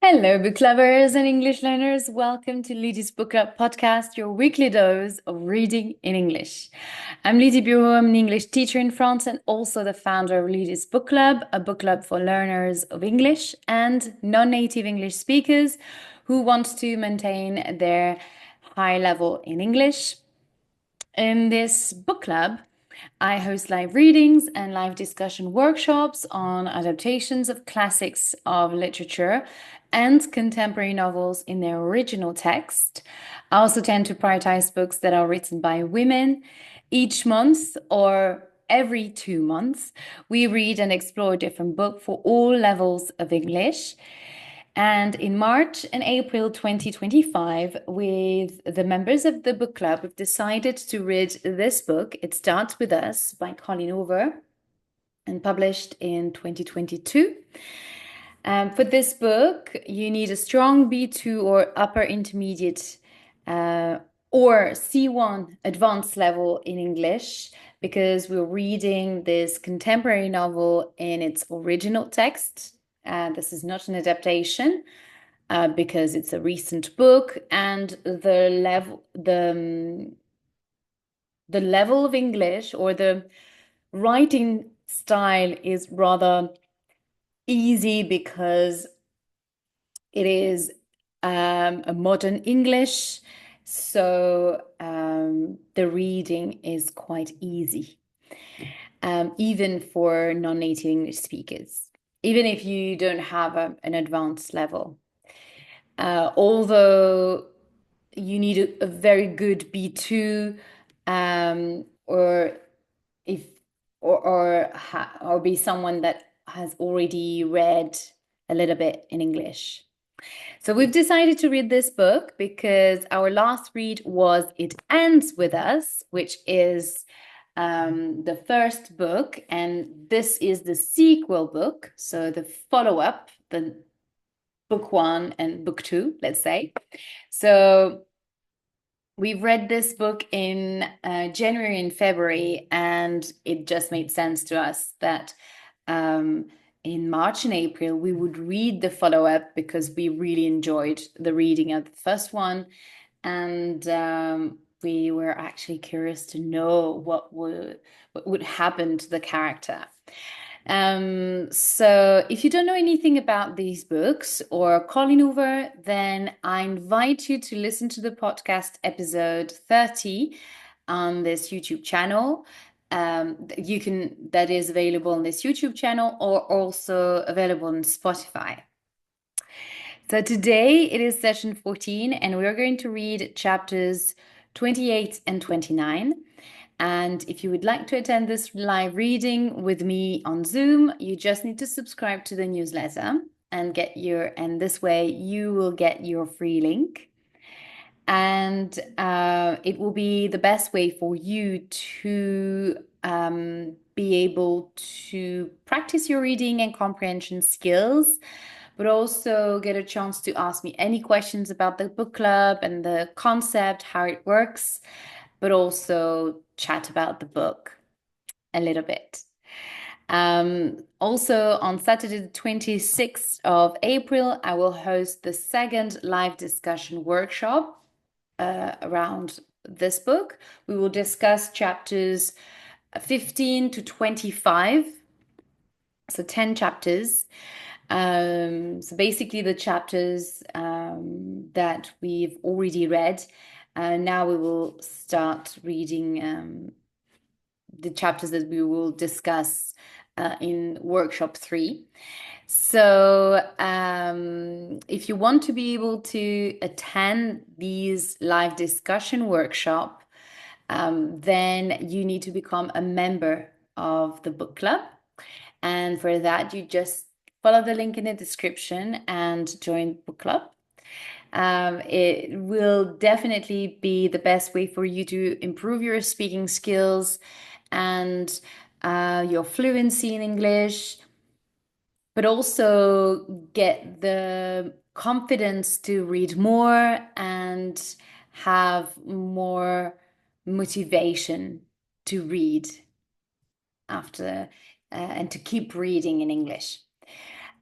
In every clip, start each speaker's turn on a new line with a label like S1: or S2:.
S1: Hello, book lovers and English learners. Welcome to Lidi's Book Club podcast, your weekly dose of reading in English. I'm Lydie Bureau. I'm an English teacher in France and also the founder of Lidi's Book Club, a book club for learners of English and non-native English speakers who want to maintain their high level in English. In this book club, I host live readings and live discussion workshops on adaptations of classics of literature and contemporary novels in their original text. I also tend to prioritize books that are written by women. Each month or every 2 months, we read and explore a different book for all levels of English. And in March and April 2025, with the members of the book club, we've decided to read this book. It Starts With Us by Colleen Hoover and published in 2022. For this book, you need a strong B2 or upper intermediate or C1 advanced level in English because we're reading this contemporary novel in its original text. This is not an adaptation because it's a recent book, and the level of English or the writing style is rather easy because it is a modern English, so the reading is quite easy, even for non-native English speakers, even if you don't have an advanced level. Although you need a very good B2, or if or be someone that has already read a little bit in English. So we've decided to read this book because our last read was It Ends With Us, which is the first book, and this is the sequel book, so the follow-up, the book one and book two, let's say. So we've read this book in January and February, and it just made sense to us that in March and April we would read the follow-up because we really enjoyed the reading of the first one, and we were actually curious to know what would happen to the character. So if you don't know anything about these books or Colleen Hoover, then I invite you to listen to the podcast episode 30 on this YouTube channel. That is available on this YouTube channel or also available on Spotify. So today it is session 14, and we're going to read chapters 28 and 29. And if you would like to attend this live reading with me on Zoom, you just need to subscribe to the newsletter and this way you will get your free link. And it will be the best way for you to be able to practice your reading and comprehension skills, but also get a chance to ask me any questions about the book club and the concept, how it works, but also chat about the book a little bit. Also on Saturday, the 26th of April, I will host the second live discussion workshop around this book. We will discuss chapters 15 to 25, so 10 chapters. So basically the chapters that we've already read. Now we will start reading the chapters that we will discuss in workshop 3. So if you want to be able to attend these live discussion workshop, then you need to become a member of the book club. And for that, you just follow the link in the description and join book club. It will definitely be the best way for you to improve your speaking skills and your fluency in English, but also get the confidence to read more and have more motivation to read after and to keep reading in English.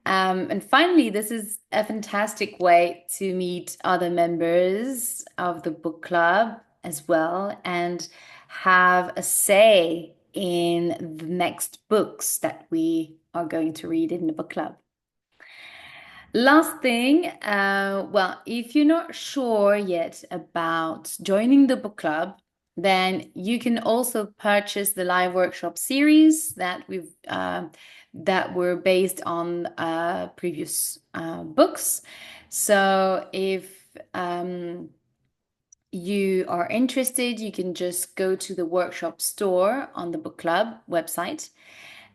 S1: And finally, this is a fantastic way to meet other members of the book club as well and have a say in the next books that we are going to read in the book club. Last thing, well, if you're not sure yet about joining the book club, then you can also purchase the live workshop series that were based on previous books. So if you are interested, you can just go to the workshop store on the book club website.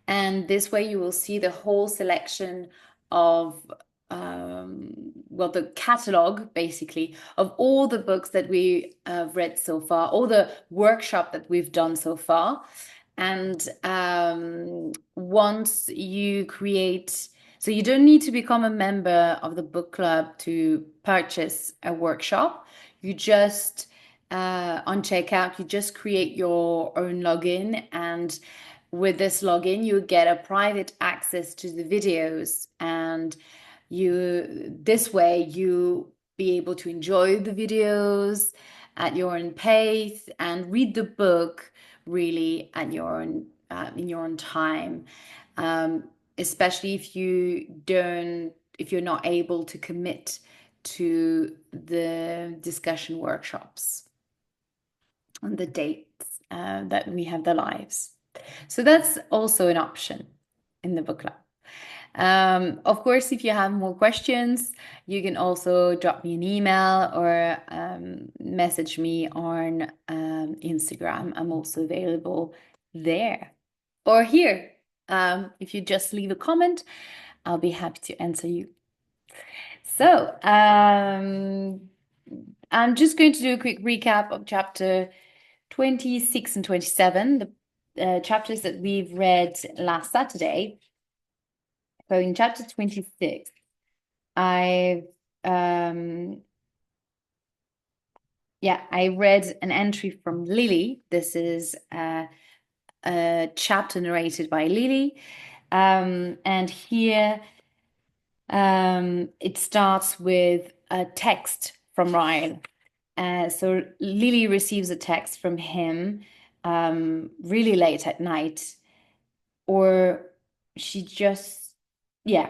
S1: And this way you will see the whole selection of, well, the catalog basically of all the books that we have read so far, all the workshop that we've done so far. And once you create, so you don't need to become a member of the book club to purchase a workshop. You just, on checkout, you just create your own login, and with this login, you get a private access to the videos, and this way you be able to enjoy the videos at your own pace and read the book really at your own in your own time. Especially if you're not able to commit to the discussion workshops on the dates that we have the lives. So that's also an option in the book club. Of course, if you have more questions, you can also drop me an email or message me on Instagram. I'm also available there or here. If you just leave a comment, I'll be happy to answer you. So, I'm just going to do a quick recap of chapter 26 and 27, the chapters that we've read last Saturday. So in chapter 26, I read an entry from Lily. This is a chapter narrated by Lily. And here it starts with a text from Ryan. So Lily receives a text from him really late at night, or she just, yeah,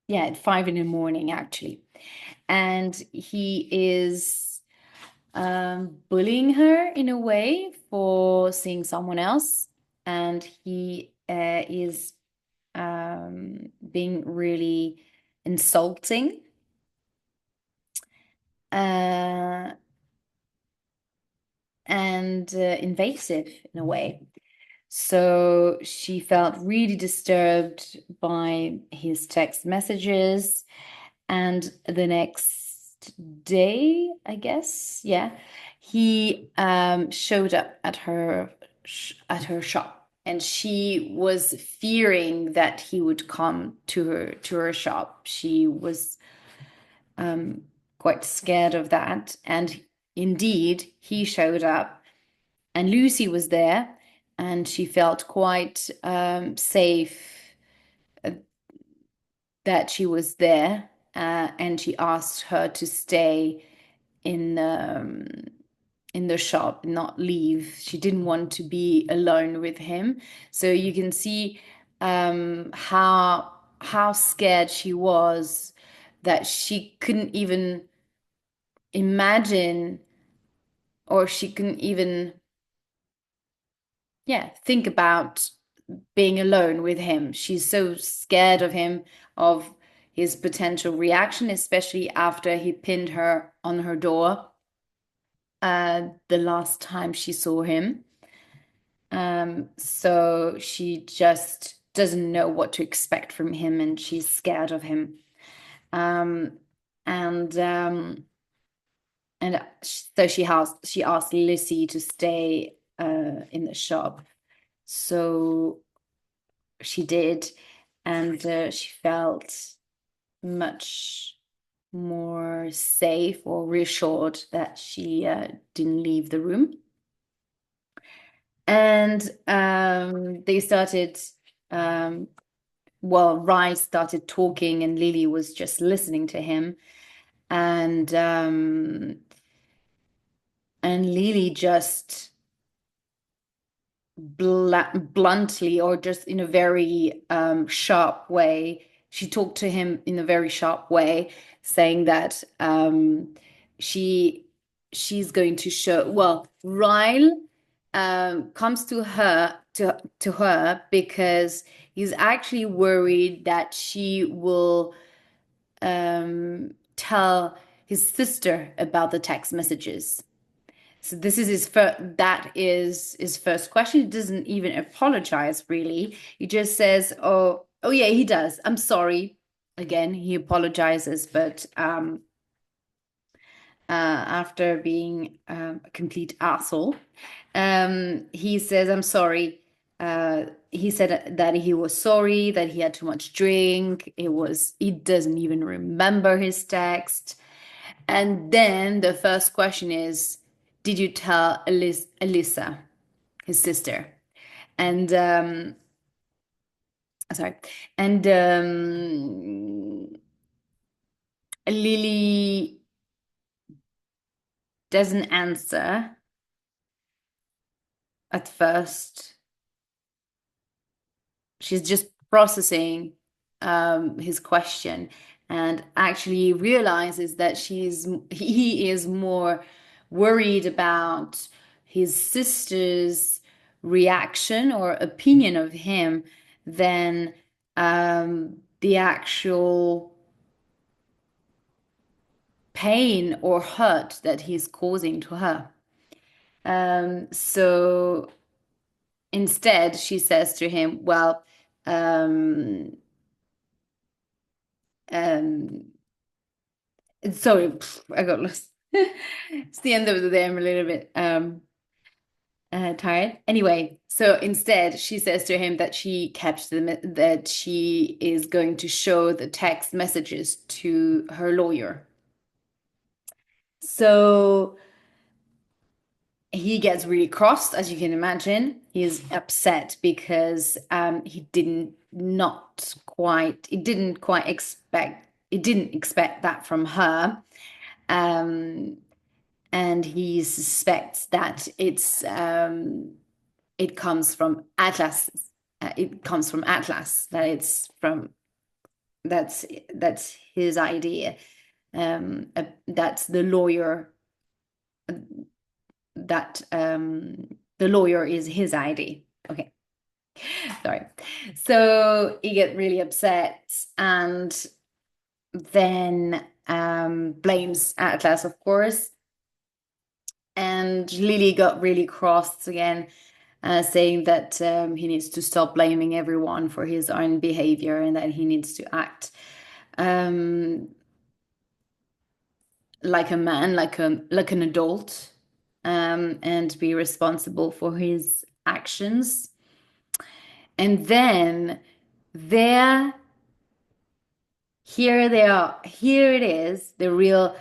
S1: at 5 in the morning, actually. And he is bullying her in a way for seeing someone else. And he is being really insulting. And invasive in a way. So she felt really disturbed by his text messages. And the next day, I guess, yeah, he showed up at her shop, and she was fearing that he would come to her shop. She was quite scared of that, and indeed, he showed up, and Lucy was there, and she felt quite safe that she was there, and she asked her to stay in the shop, not leave. She didn't want to be alone with him. So you can see how scared she was, that she couldn't even imagine, or she couldn't even think about being alone with him. She's so scared of him, of his potential reaction, especially after he pinned her on her door the last time she saw him. So she just doesn't know what to expect from him, and she's scared of him. And so she asked Lissy to stay in the shop. So she did, and she felt much more safe or reassured that she didn't leave the room. And they started well, Rai started talking and Lily was just listening to him. And Lily just bluntly, or just in a very sharp way, she talked to him in a very sharp way, saying that she she's going to show. Well, Ryle comes to her because he's actually worried that she will tell his sister about the text messages. So this is that is his first question. He doesn't even apologize really. He just says, "Oh yeah, he does. I'm sorry." Again, he apologizes, but after being a complete asshole, he says, "I'm sorry." He said that he was sorry that he had too much drink. He doesn't even remember his text. And then the first question is, did you tell Alyssa, his sister? And sorry, and Lily doesn't answer at first. She's just processing his question, and actually realizes that he is more worried about his sister's reaction or opinion of him than the actual pain or hurt that he's causing to her. So instead, she says to him, well, um, um, sorry, I got lost. It's the end of the day. I'm a little bit tired. Anyway, so instead, she says to him that that she is going to show the text messages to her lawyer. So he gets really crossed, as you can imagine. He's upset because he didn't expect that from her. Um, and he suspects that it comes from Atlas. It comes from Atlas. That's that's his idea. That's the lawyer. That the lawyer is his ID. Okay, sorry. So he get really upset and then blames Atlas, of course. And Lily got really cross again, saying that he needs to stop blaming everyone for his own behavior and that he needs to act um, like a man, like an adult, and be responsible for his actions. And then there, here they are. Here it is, the real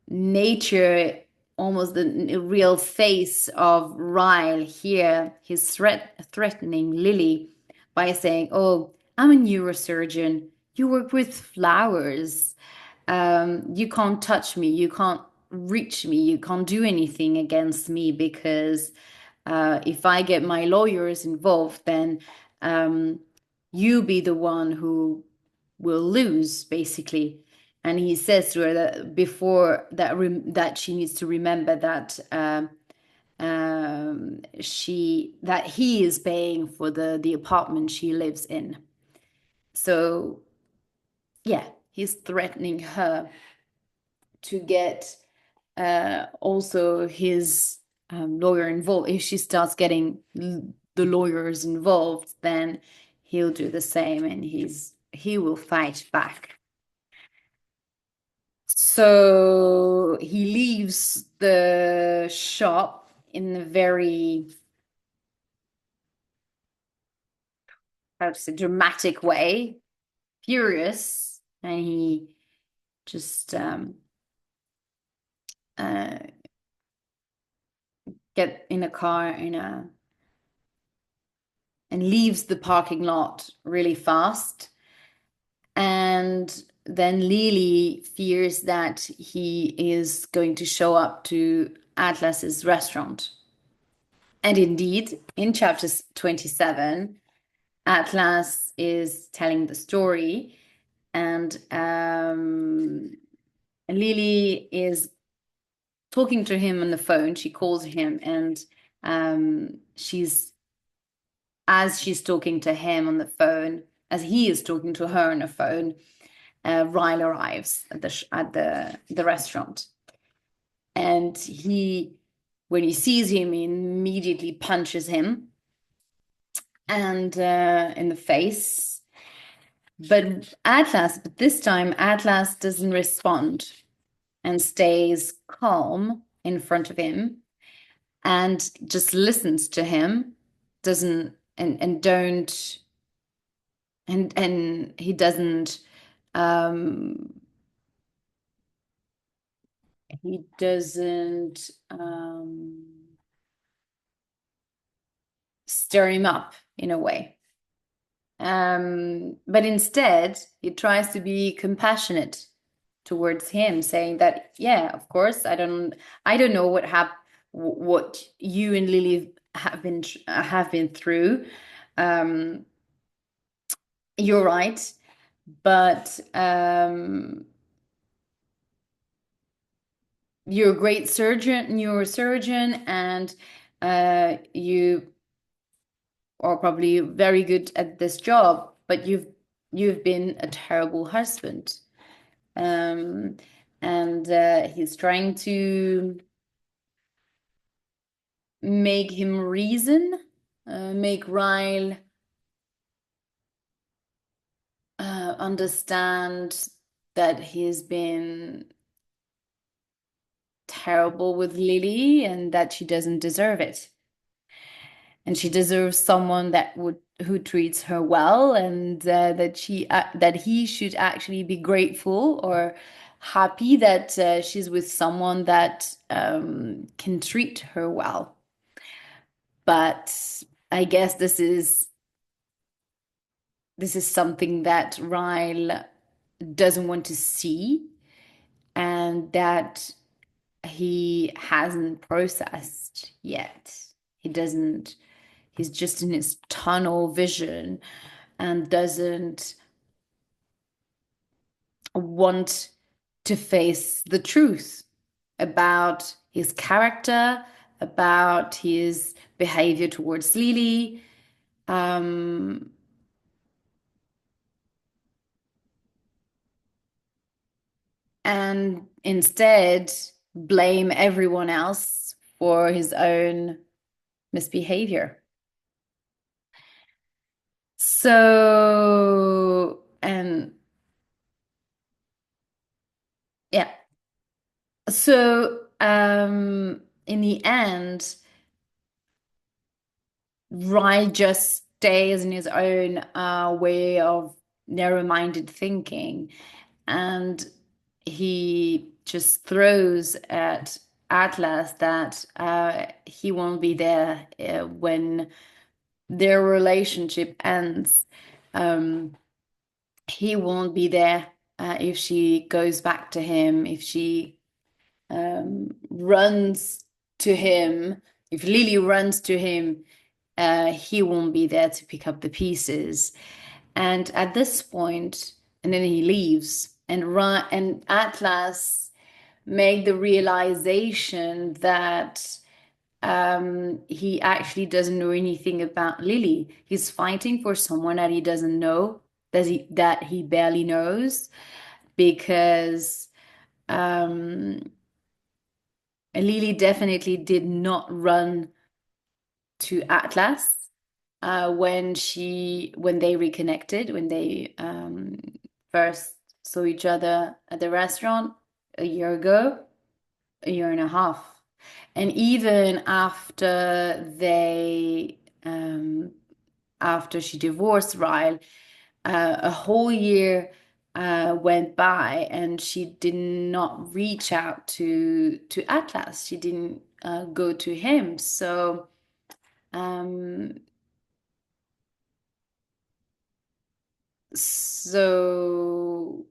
S1: nature, almost the real face of Ryle here. He's threatening Lily by saying, "Oh, I'm a neurosurgeon. You work with flowers. You can't touch me. You can't reach me. You can't do anything against me because if I get my lawyers involved, then um, you be the one who will lose, basically." And he says to her that before that she needs to remember that he is paying for the apartment she lives in. So yeah, he's threatening her to get also his lawyer involved. If she starts getting the lawyers involved, then he'll do the same, and he will fight back. So he leaves the shop in a very, how to say, dramatic way, furious, and he just uh, get in a car and leaves the parking lot really fast. And then Lily fears that he is going to show up to Atlas's restaurant. And indeed, in chapter 27, Atlas is telling the story, and Lily is talking to him on the phone. She calls him, and she's as she's talking to him on the phone, as he is talking to her on the phone, Ryle arrives at the restaurant, and when he sees him, he immediately punches him and in the face. But this time Atlas doesn't respond and stays calm in front of him and just listens to him, doesn't and don't and he doesn't um he doesn't stir him up in a way. But instead, he tries to be compassionate towards him, saying that, yeah, of course, I don't know what you and Lily have been through. Um, you're right, but you're a great neurosurgeon, and you are probably very good at this job, but you've been a terrible husband. Um, and he's trying to make him reason, make Ryle understand that he's been terrible with Lily and that she doesn't deserve it. And she deserves someone who treats her well, and that he should actually be grateful or happy that she's with someone that can treat her well. But I guess this is something that Ryle doesn't want to see, and that he hasn't processed yet. He's just in his tunnel vision and doesn't want to face the truth about his character, about his behavior towards Lily. And instead blame everyone else for his own misbehavior. So, and yeah. So, in the end, Rye just stays in his own way of narrow-minded thinking, and he just throws at Atlas that he won't be there when their relationship ends. He won't be there if she goes back to him, if she runs to him, if Lily runs to him, he won't be there to pick up the pieces. And at this point, and then he leaves, and Atlas made the realization that he actually doesn't know anything about Lily. He's fighting for someone that he doesn't know, that he barely knows, because Lily definitely did not run to Atlas when they reconnected, when they first saw each other at the restaurant a year ago, a year and a half. And even after she divorced Ryle, a whole year went by, and she did not reach out to Atlas. She didn't go to him. So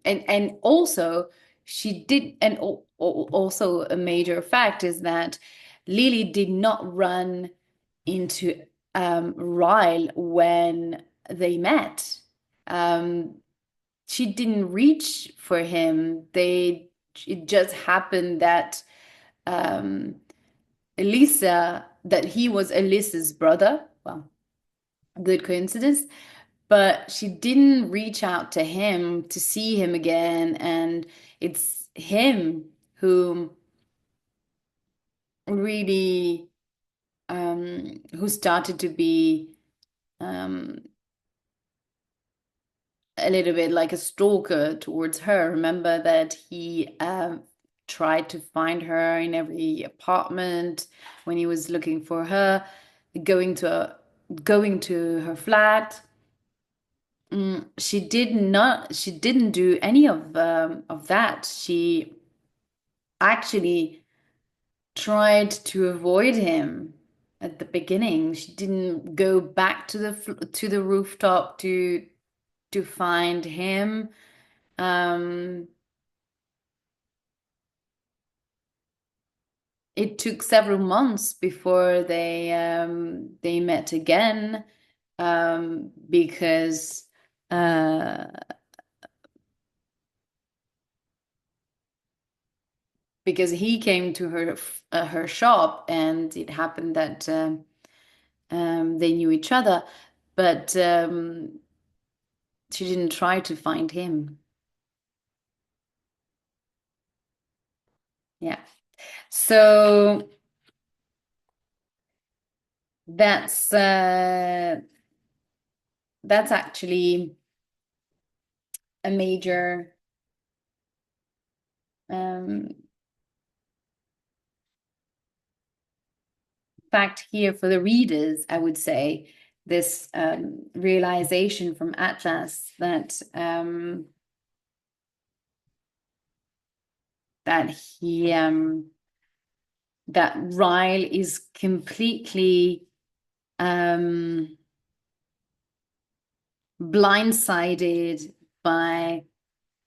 S1: and also she did, and also a major fact is that Lily did not run into Ryle when they met. Um, she didn't reach for him. It just happened that um, that he was Elisa's brother. Well, good coincidence. But she didn't reach out to him to see him again. And it's him who really, who started to be um, a little bit like a stalker towards her. Remember that he tried to find her in every apartment when he was looking for her, going to going to her flat. She didn't do any of that. She actually tried to avoid him at the beginning. She didn't go back to to the rooftop to find him. Um, it took several months before they met again, because uh, because he came to her shop, and it happened that they knew each other, but she didn't try to find him. Yeah. So that's uh, that's actually a major um, fact here for the readers, I would say, this realization from Atlas that he that Ryle is completely um, blindsided by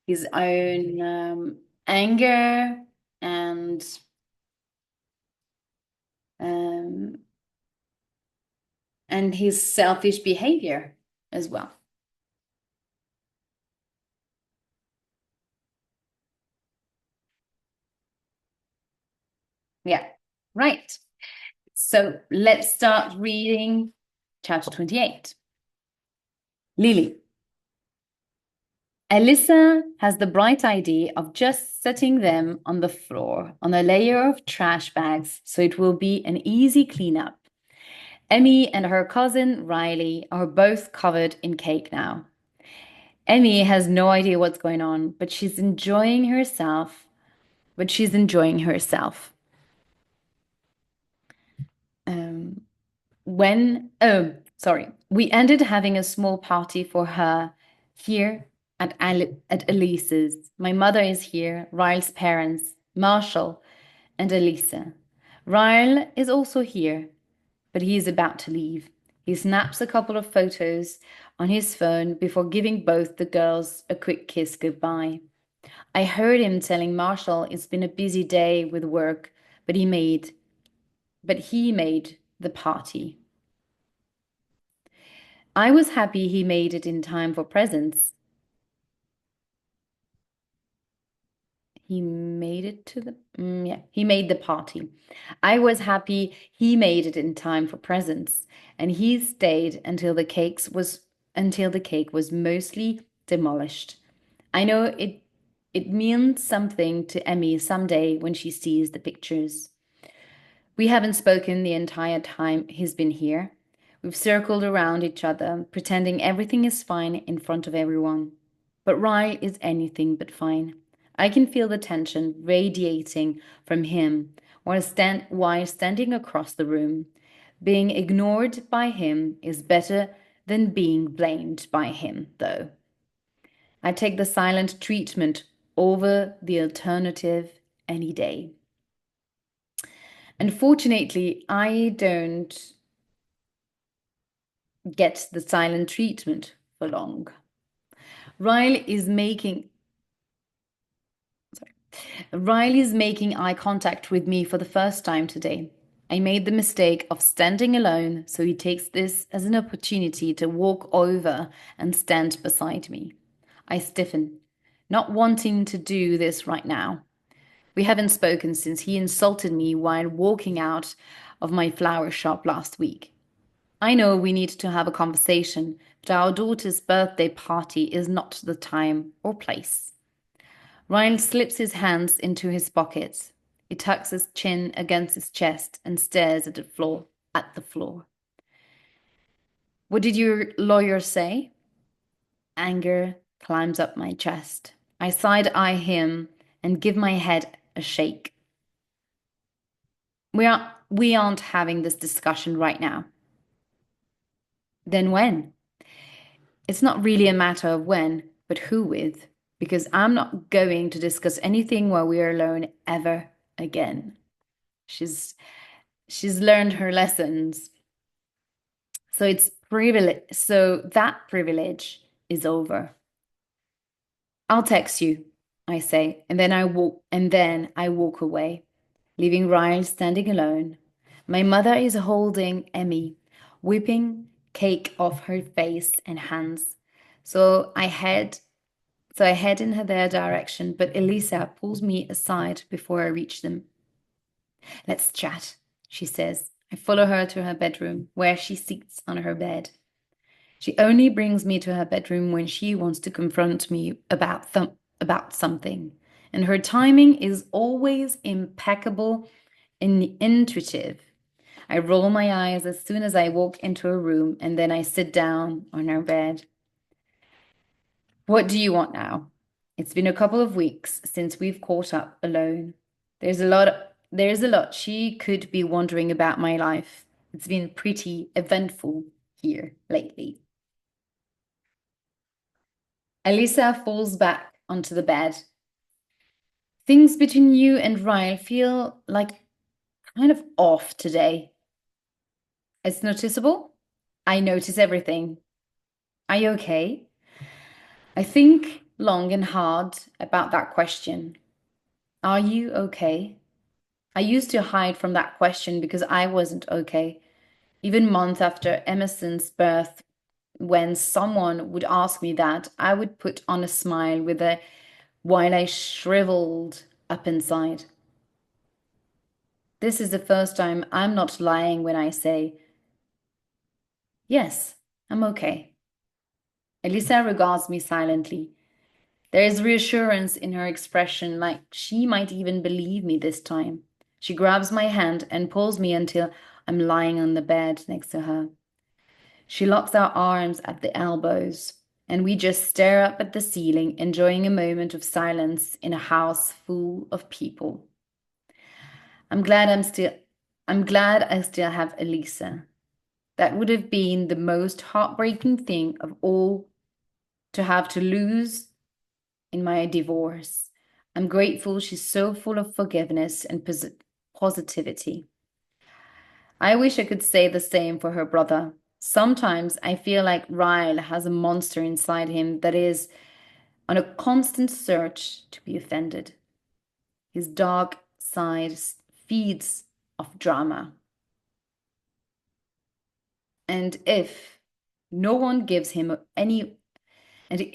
S1: his own anger and um, and his selfish behavior as well. Yeah, right. So let's start reading chapter 28. Lily. Elisa has the bright idea of just setting them on the floor on a layer of trash bags so it will be an easy cleanup. Emmy and her cousin Riley are both covered in cake now. Emmy has no idea what's going on, but she's enjoying herself. Um, we ended having a small party for her here at Elise's. My mother is here, Ryle's parents, Marshall, and Elisa. Ryle is also here, but he is about to leave. He snaps a couple of photos on his phone before giving both the girls a quick kiss goodbye. I heard him telling Marshall it's been a busy day with work, but he made the party. I was happy he made it in time for presents. He made it to the yeah, he made the party. I was happy he made it in time for presents, and he stayed until the cake was mostly demolished. I know it means something to Emmy someday when she sees the pictures. We haven't spoken the entire time he's been here. We've circled around each other, pretending everything is fine in front of everyone. But Ryle is anything but fine. I can feel the tension radiating from him while standing across the room. Being ignored by him is better than being blamed by him, though. I take the silent treatment over the alternative any day. Unfortunately, I don't get the silent treatment for long. Ryle is making Riley's making eye contact with me for the first time today. I made the mistake of standing alone, so he takes this as an opportunity to walk over and stand beside me. I stiffen, not wanting to do this right now. We haven't spoken since he insulted me while walking out of my flower shop last week. I know we need to have a conversation, but our daughter's birthday party is not the time or place. Ryan slips his hands into his pockets. He tucks his chin against his chest and stares at the floor. What did your lawyer say? Anger climbs up my chest. I side-eye him and give my head a shake. We aren't having this discussion right now. Then when? It's not really a matter of when, but who with, because I'm not going to discuss anything while we are alone ever again. She's learned her lessons. So it's privilege. So that privilege is over. I'll text you, I say, and then I walk away, leaving Ryle standing alone. My mother is holding Emmy, whipping cake off her face and hands. So I head in their direction, but Elisa pulls me aside before I reach them. Let's chat, she says. I follow her to her bedroom, where she sits on her bed. She only brings me to her bedroom when she wants to confront me about something, and her timing is always impeccable and intuitive. I roll my eyes as soon as I walk into a room, and then I sit down on her bed. What do you want now? It's been a couple of weeks since we've caught up alone. There's a lot she could be wondering about my life. It's been pretty eventful here lately. Elisa falls back onto the bed. Things between you and Ryan feel like kind of off today. It's noticeable. I notice everything. Are you okay? I think long and hard about that question. Are you okay? I used to hide from that question because I wasn't okay. Even months after Emerson's birth, when someone would ask me that, I would put on a smile while I shriveled up inside. This is the first time I'm not lying when I say, yes, I'm okay. Elisa regards me silently. There is reassurance in her expression, like she might even believe me this time. She grabs my hand and pulls me until I'm lying on the bed next to her. She locks our arms at the elbows, and we just stare up at the ceiling, enjoying a moment of silence in a house full of people. I'm glad I still have Elisa. That would have been the most heartbreaking thing of all to have to lose in my divorce. I'm grateful she's so full of forgiveness and positivity. I wish I could say the same for her brother. Sometimes I feel like Ryle has a monster inside him that is on a constant search to be offended. His dark side feeds off drama. And if no one gives him any, he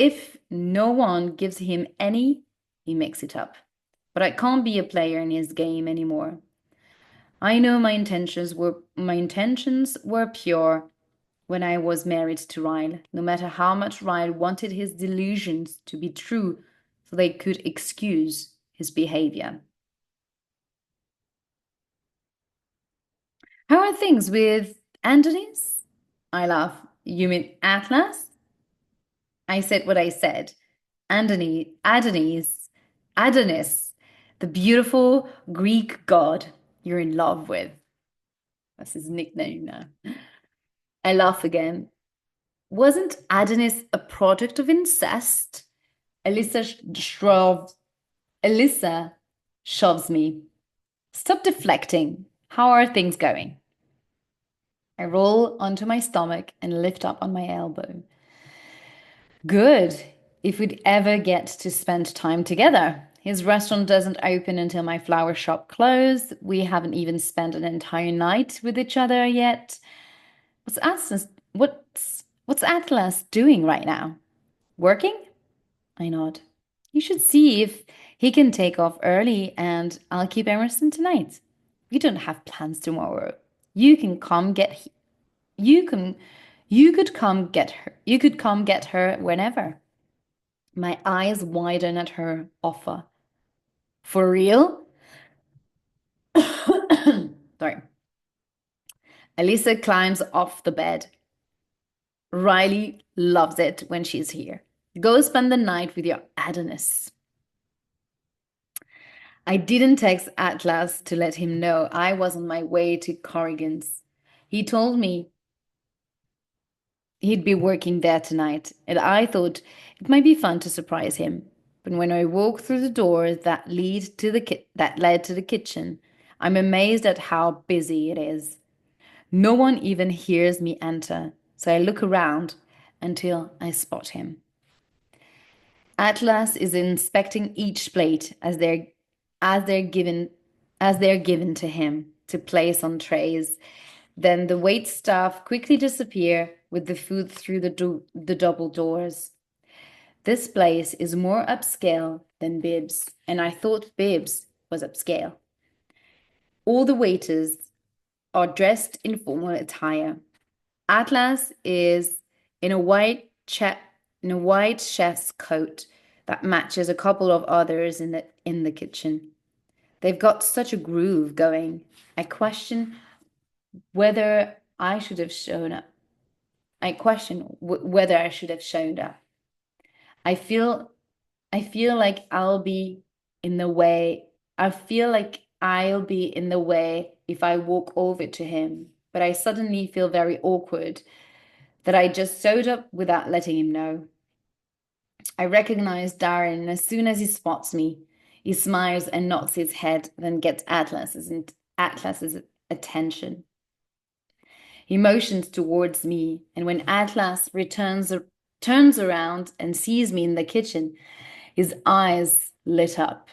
S1: makes it up. But I can't be a player in his game anymore. I know my intentions were pure when I was married to Ryle, no matter how much Ryle wanted his delusions to be true so they could excuse his behavior. How are things with Anthony's? I laugh. You mean Atlas? I said what I said. Adonis, the beautiful Greek god you're in love with. That's his nickname now. I laugh again. Wasn't Adonis a product of incest? Elisa shrugs. Elisa shoves me. Stop deflecting. How are things going? I roll onto my stomach and lift up on my elbow. Good, if we'd ever get to spend time together, His restaurant doesn't open until my flower shop closed. We haven't even spent an entire night with each other yet. What's Atlas doing right now? Working? I nod. You should see if he can take off early and I'll keep Emerson tonight. We don't have plans tomorrow. You can come get you can you could come get her. You could come get her whenever. My eyes widen at her offer. For real? Sorry. Elisa climbs off the bed. Riley loves it when she's here. Go spend the night with your Adonis. I didn't text Atlas to let him know I was on my way to Corrigan's. He told me he'd be working there tonight, and I thought it might be fun to surprise him. But when I walk through the door that led to the kitchen, I'm amazed at how busy it is. No one even hears me enter, so I look around until I spot him. Atlas is inspecting each plate as they're given to him to place on trays. Then the wait staff quickly disappear with the food through the double doors. This place is more upscale than Bib's, and I thought Bib's was upscale. All the waiters are dressed in formal attire. Atlas is in a white chef's coat that matches a couple of others in the kitchen. They've got such a groove going. I question whether I should have shown up. I question whether I should have shown up. I feel I feel like I'll be in the way. I feel like I'll be in the way if I walk over to him, but I suddenly feel very awkward that I just showed up without letting him know. I recognize Darren as soon as he spots me. He smiles and nods his head, then gets Atlas's attention. He motions towards me, and when Atlas turns around and sees me in the kitchen, his eyes lit up.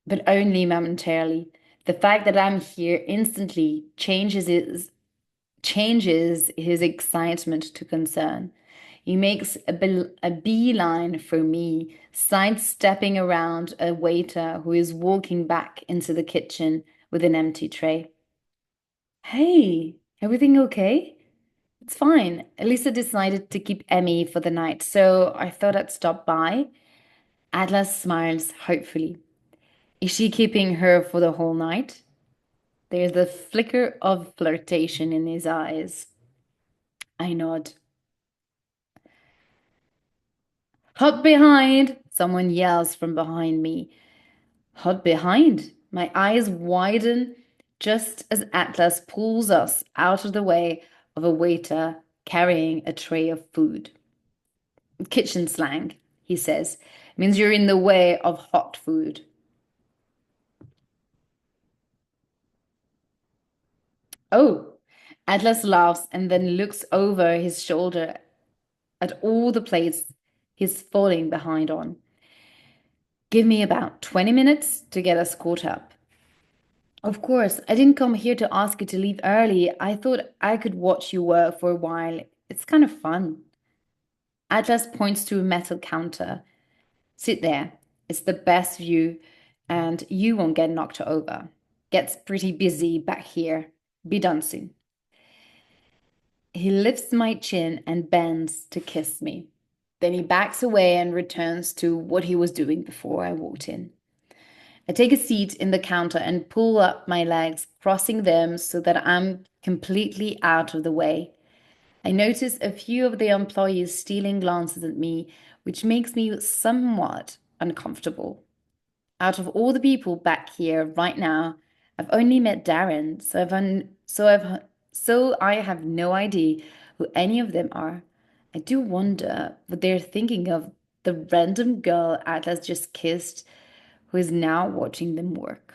S1: But only momentarily. The fact that I'm here instantly changes his excitement to concern. He makes a beeline for me, sidestepping around a waiter who is walking back into the kitchen with an empty tray. Hey, everything okay? It's fine. Elisa decided to keep Emmy for the night, so I thought I'd stop by. Atlas smiles hopefully. Is she keeping her for the whole night? There's a flicker of flirtation in his eyes. I nod. Hot behind! Someone yells from behind me. Hot behind! My eyes widen just as Atlas pulls us out of the way of a waiter carrying a tray of food. Kitchen slang, he says, means you're in the way of hot food. Oh, Atlas laughs and then looks over his shoulder at all the plates he's falling behind on. Give me about 20 minutes to get us caught up. Of course, I didn't come here to ask you to leave early. I thought I could watch you work for a while. It's kind of fun. Atlas points to a metal counter. Sit there. It's the best view, and you won't get knocked over. Gets pretty busy back here. Be done soon. He lifts my chin and bends to kiss me. Then he backs away and returns to what he was doing before I walked in. I take a seat in the counter and pull up my legs, crossing them so that I'm completely out of the way. I notice a few of the employees stealing glances at me, which makes me somewhat uncomfortable. Out of all the people back here right now, I've only met Darren, so I have no idea who any of them are. I do wonder what they're thinking of the random girl Atlas just kissed, who is now watching them work.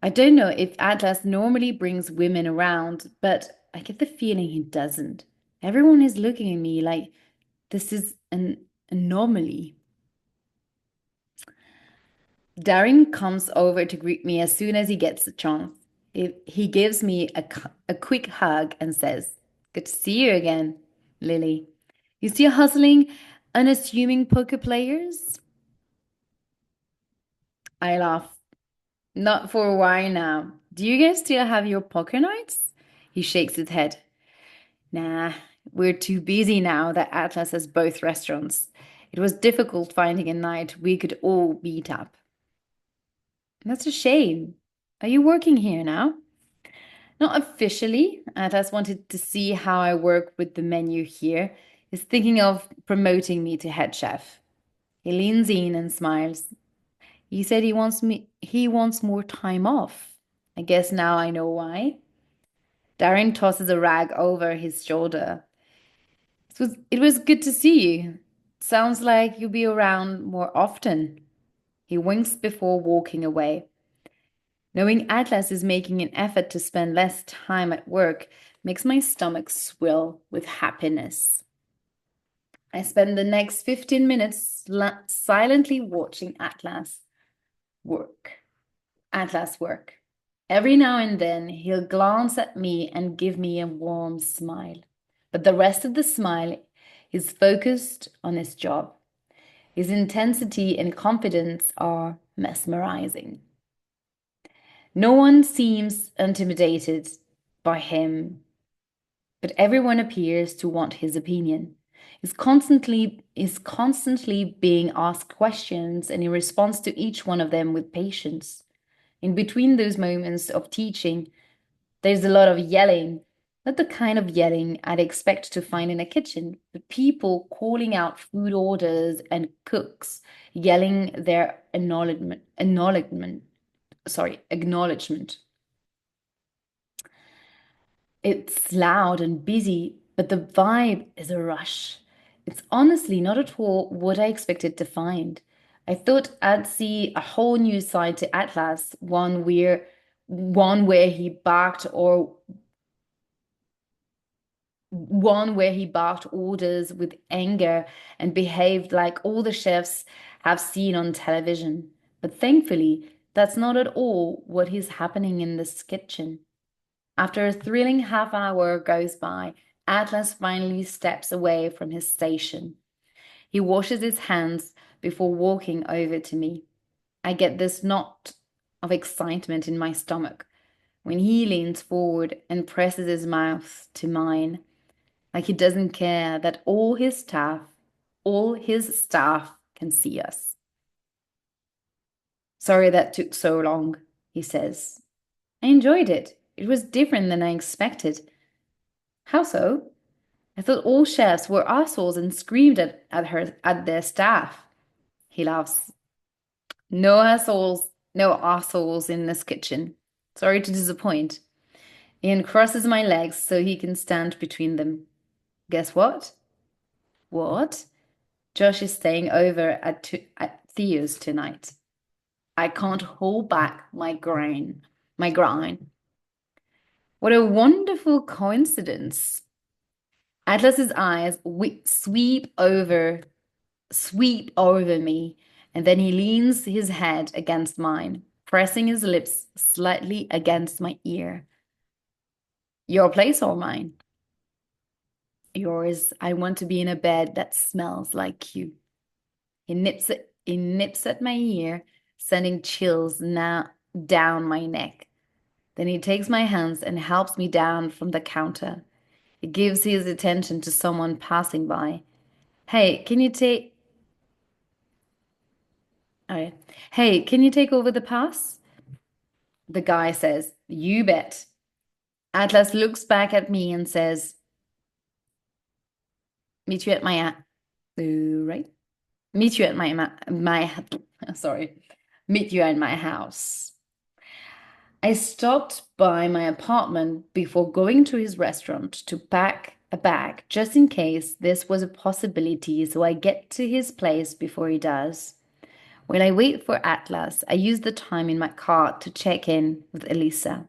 S1: I don't know if Atlas normally brings women around, but I get the feeling he doesn't. Everyone is looking at me like this is an anomaly. Darren comes over to greet me as soon as he gets the chance. He gives me a quick hug and says, "Good to see you again, Lily. You still hustling, unassuming poker players?" I laugh. "Not for a while now. Do you guys still have your poker nights?" He shakes his head. "Nah, we're too busy now that Atlas has both restaurants. It was difficult finding a night we could all meet up." "That's a shame. Are you working here now?" "Not officially. Atlas wanted to see how I work with the menu here. He's thinking of promoting me to head chef." He leans in and smiles. "He said he wants more time off. I guess now I know why." Darren tosses a rag over his shoulder. It was good to see you. Sounds like you'll be around more often." He winks before walking away. Knowing Atlas is making an effort to spend less time at work makes my stomach swell with happiness. I spend the next 15 minutes silently watching work. Atlas work. Every now and then he'll glance at me and give me a warm smile. But the rest of the smile is focused on his job. His intensity and confidence are mesmerizing. No one seems intimidated by him, but everyone appears to want his opinion. He's constantly being asked questions, and he responds to each one of them with patience. In between those moments of teaching, there's a lot of yelling, not the kind of yelling I'd expect to find in a kitchen, but people calling out food orders and cooks yelling their acknowledgement. It's loud and busy, but the vibe is a rush. It's honestly not at all what I expected to find. I thought I'd see a whole new side to Atlas, one where he barked or one where he barked orders with anger and behaved like all the chefs have seen on television. But thankfully, that's not at all what is happening in this kitchen. After a thrilling half hour goes by, Atlas finally steps away from his station. He washes his hands before walking over to me. I get this knot of excitement in my stomach when he leans forward and presses his mouth to mine, like he doesn't care that all his staff can see us. "Sorry that took so long," he says. "I enjoyed it. It was different than I expected." "How so?" "I thought all chefs were assholes and screamed at their staff." He laughs. "No assholes, no assholes in this kitchen. Sorry to disappoint." Ian crosses my legs so he can stand between them. "Guess what?" "What?" "Josh is staying over at Theo's tonight." I can't hold back my grind. My grind. What a wonderful coincidence. Atlas's eyes sweep over me, and then he leans his head against mine, pressing his lips slightly against my ear. "Your place or mine?" "Yours. I want to be in a bed that smells like you." He nips at my ear, sending chills now down my neck. Then he takes my hands and helps me down from the counter. He gives his attention to someone passing by. "Hey, can you take All right. "Hey, can you take over the pass?" The guy says, "You bet." Atlas looks back at me and says, "Meet you at right? Meet you at my sorry. Meet you at my house." I stopped by my apartment before going to his restaurant to pack a bag just in case this was a possibility so I get to his place before he does. While I wait for Atlas, I use the time in my car to check in with Elisa.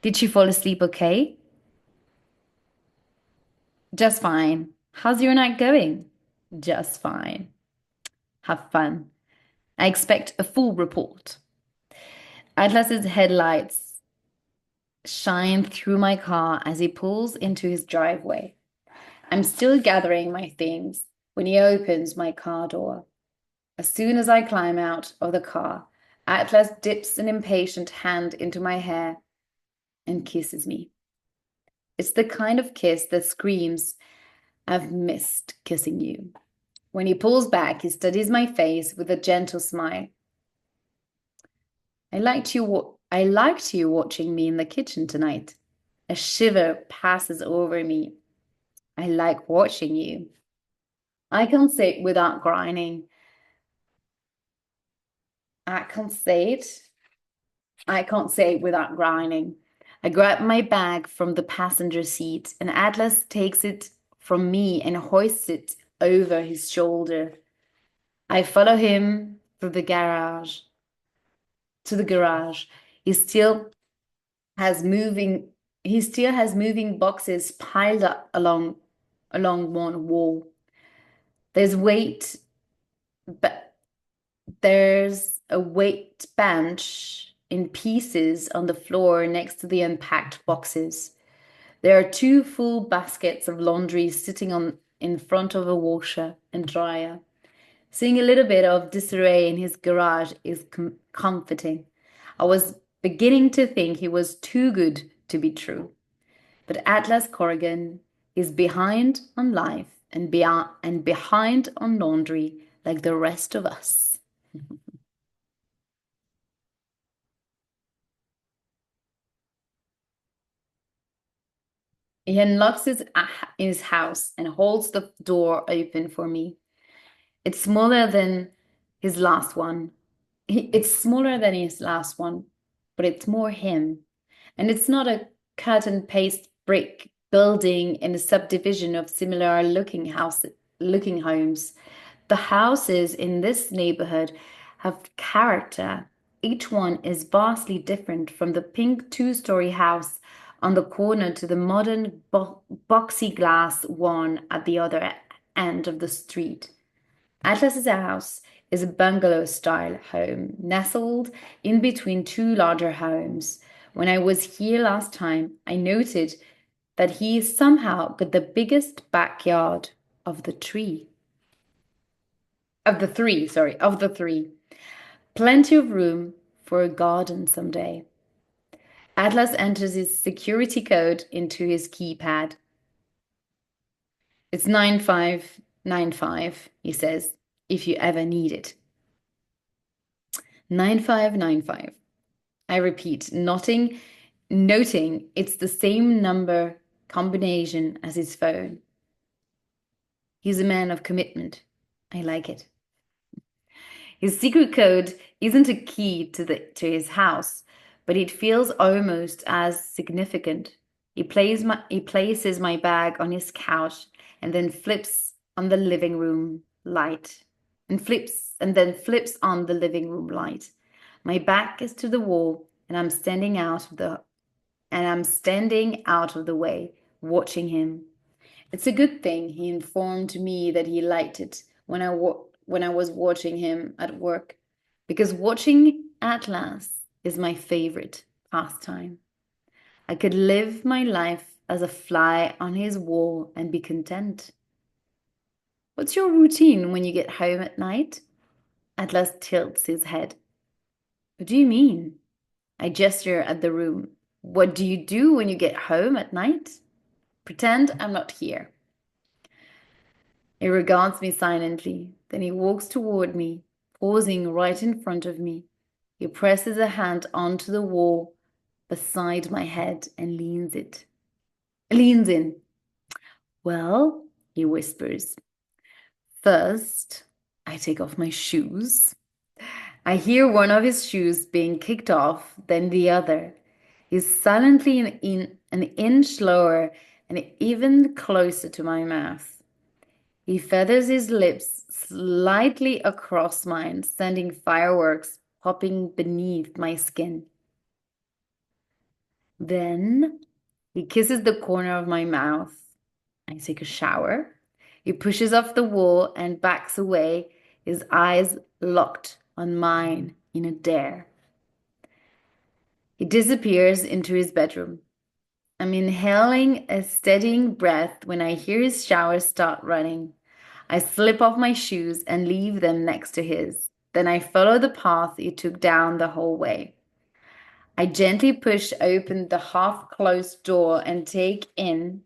S1: "Did she fall asleep okay?" "Just fine." "How's your night going?" "Just fine." "Have fun." I expect a full report. Atlas's headlights shine through my car as he pulls into his driveway. I'm still gathering my things when he opens my car door. As soon as I climb out of the car, Atlas dips an impatient hand into my hair and kisses me. It's the kind of kiss that screams, "I've missed kissing you." When he pulls back, he studies my face with a gentle smile. I liked you watching me in the kitchen tonight. A shiver passes over me. I like watching you. I can't say it without grinding. I can't say it. I can't say it without grinding. I grab my bag from the passenger seat, and Atlas takes it from me and hoists it over his shoulder. I follow him through the garage to the garage. He still has moving he still has moving boxes piled up along one wall. There's weight but there's a weight bench in pieces on the floor next to the unpacked boxes. There are two full baskets of laundry sitting on in front of a washer and dryer. Seeing a little bit of disarray in his garage is comforting. I was beginning to think he was too good to be true. But Atlas Corrigan is behind on life and behind on laundry like the rest of us. He unlocks his house and holds the door open for me. It's smaller than his last one. It's smaller than his last one, but it's more him. And it's not a cut and paste brick building in a subdivision of similar looking homes. The houses in this neighborhood have character. Each one is vastly different, from the pink two-story house on the corner to the modern boxy glass one at the other end of the street. Atlas's house is a bungalow-style home, nestled in between two larger homes. When I was here last time, I noted that he somehow got the biggest backyard of the three. Of the three. Plenty of room for a garden someday. Atlas enters his security code into his keypad. It's 9595, he says, if you ever need it. 9595. I repeat, noting it's the same number combination as his phone. He's a man of commitment. I like it. His secret code isn't a key to his house, but it feels almost as significant. He places my bag on his couch and then flips on the living room light. And then flips on the living room light. My back is to the wall and I'm standing out of the way, watching him. It's a good thing he informed me that he liked it when I was watching him at work, because watching Atlas is my favorite pastime. I could live my life as a fly on his wall and be content. What's your routine when you get home at night? Atlas tilts his head. What do you mean? I gesture at the room. What do you do when you get home at night? Pretend I'm not here. He regards me silently. Then he walks toward me, pausing right in front of me. He presses a hand onto the wall beside my head and leans in. Well, he whispers. First, I take off my shoes. I hear one of his shoes being kicked off, then the other. He's silently an inch lower and even closer to my mouth. He feathers his lips slightly across mine, sending fireworks popping beneath my skin. Then he kisses the corner of my mouth. I take a shower. He pushes off the wall and backs away, his eyes locked on mine in a dare. He disappears into his bedroom. I'm inhaling a steadying breath when I hear his shower start running. I slip off my shoes and leave them next to his. Then I follow the path he took down the hallway. I gently push open the half-closed door and take in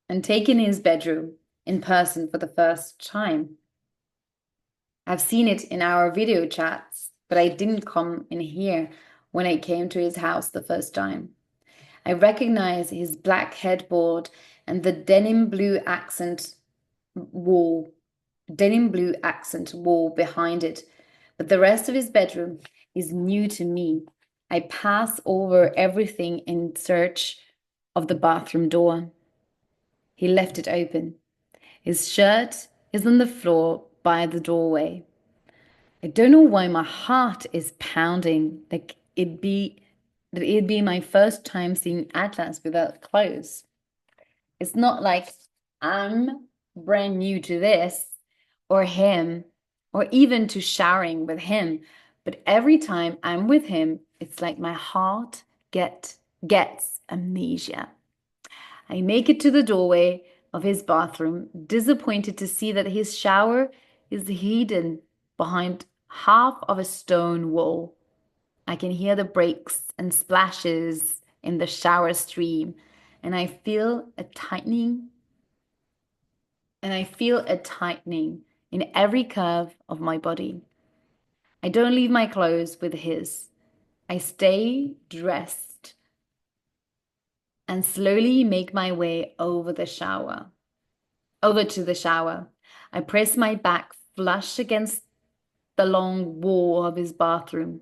S1: his bedroom in person for the first time. I've seen it in our video chats, but I didn't come in here when I came to his house the first time. I recognize his black headboard and the denim blue accent wall behind it, but the rest of his bedroom is new to me. I pass over everything in search of the bathroom door. He left it open. His shirt is on the floor by the doorway. I don't know why my heart is pounding like it'd be my first time seeing Atlas without clothes. It's not like I'm brand new to this or him or even to showering with him, but every time I'm with him, it's like my heart gets amnesia. I make it to the doorway of his bathroom, disappointed to see that his shower is hidden behind half of a stone wall. I can hear the breaks and splashes in the shower stream, and I feel a tightening in every curve of my body. I don't leave my clothes with his. I stay dressed and slowly make my way over to the shower. I press my back flush against the long wall of his bathroom,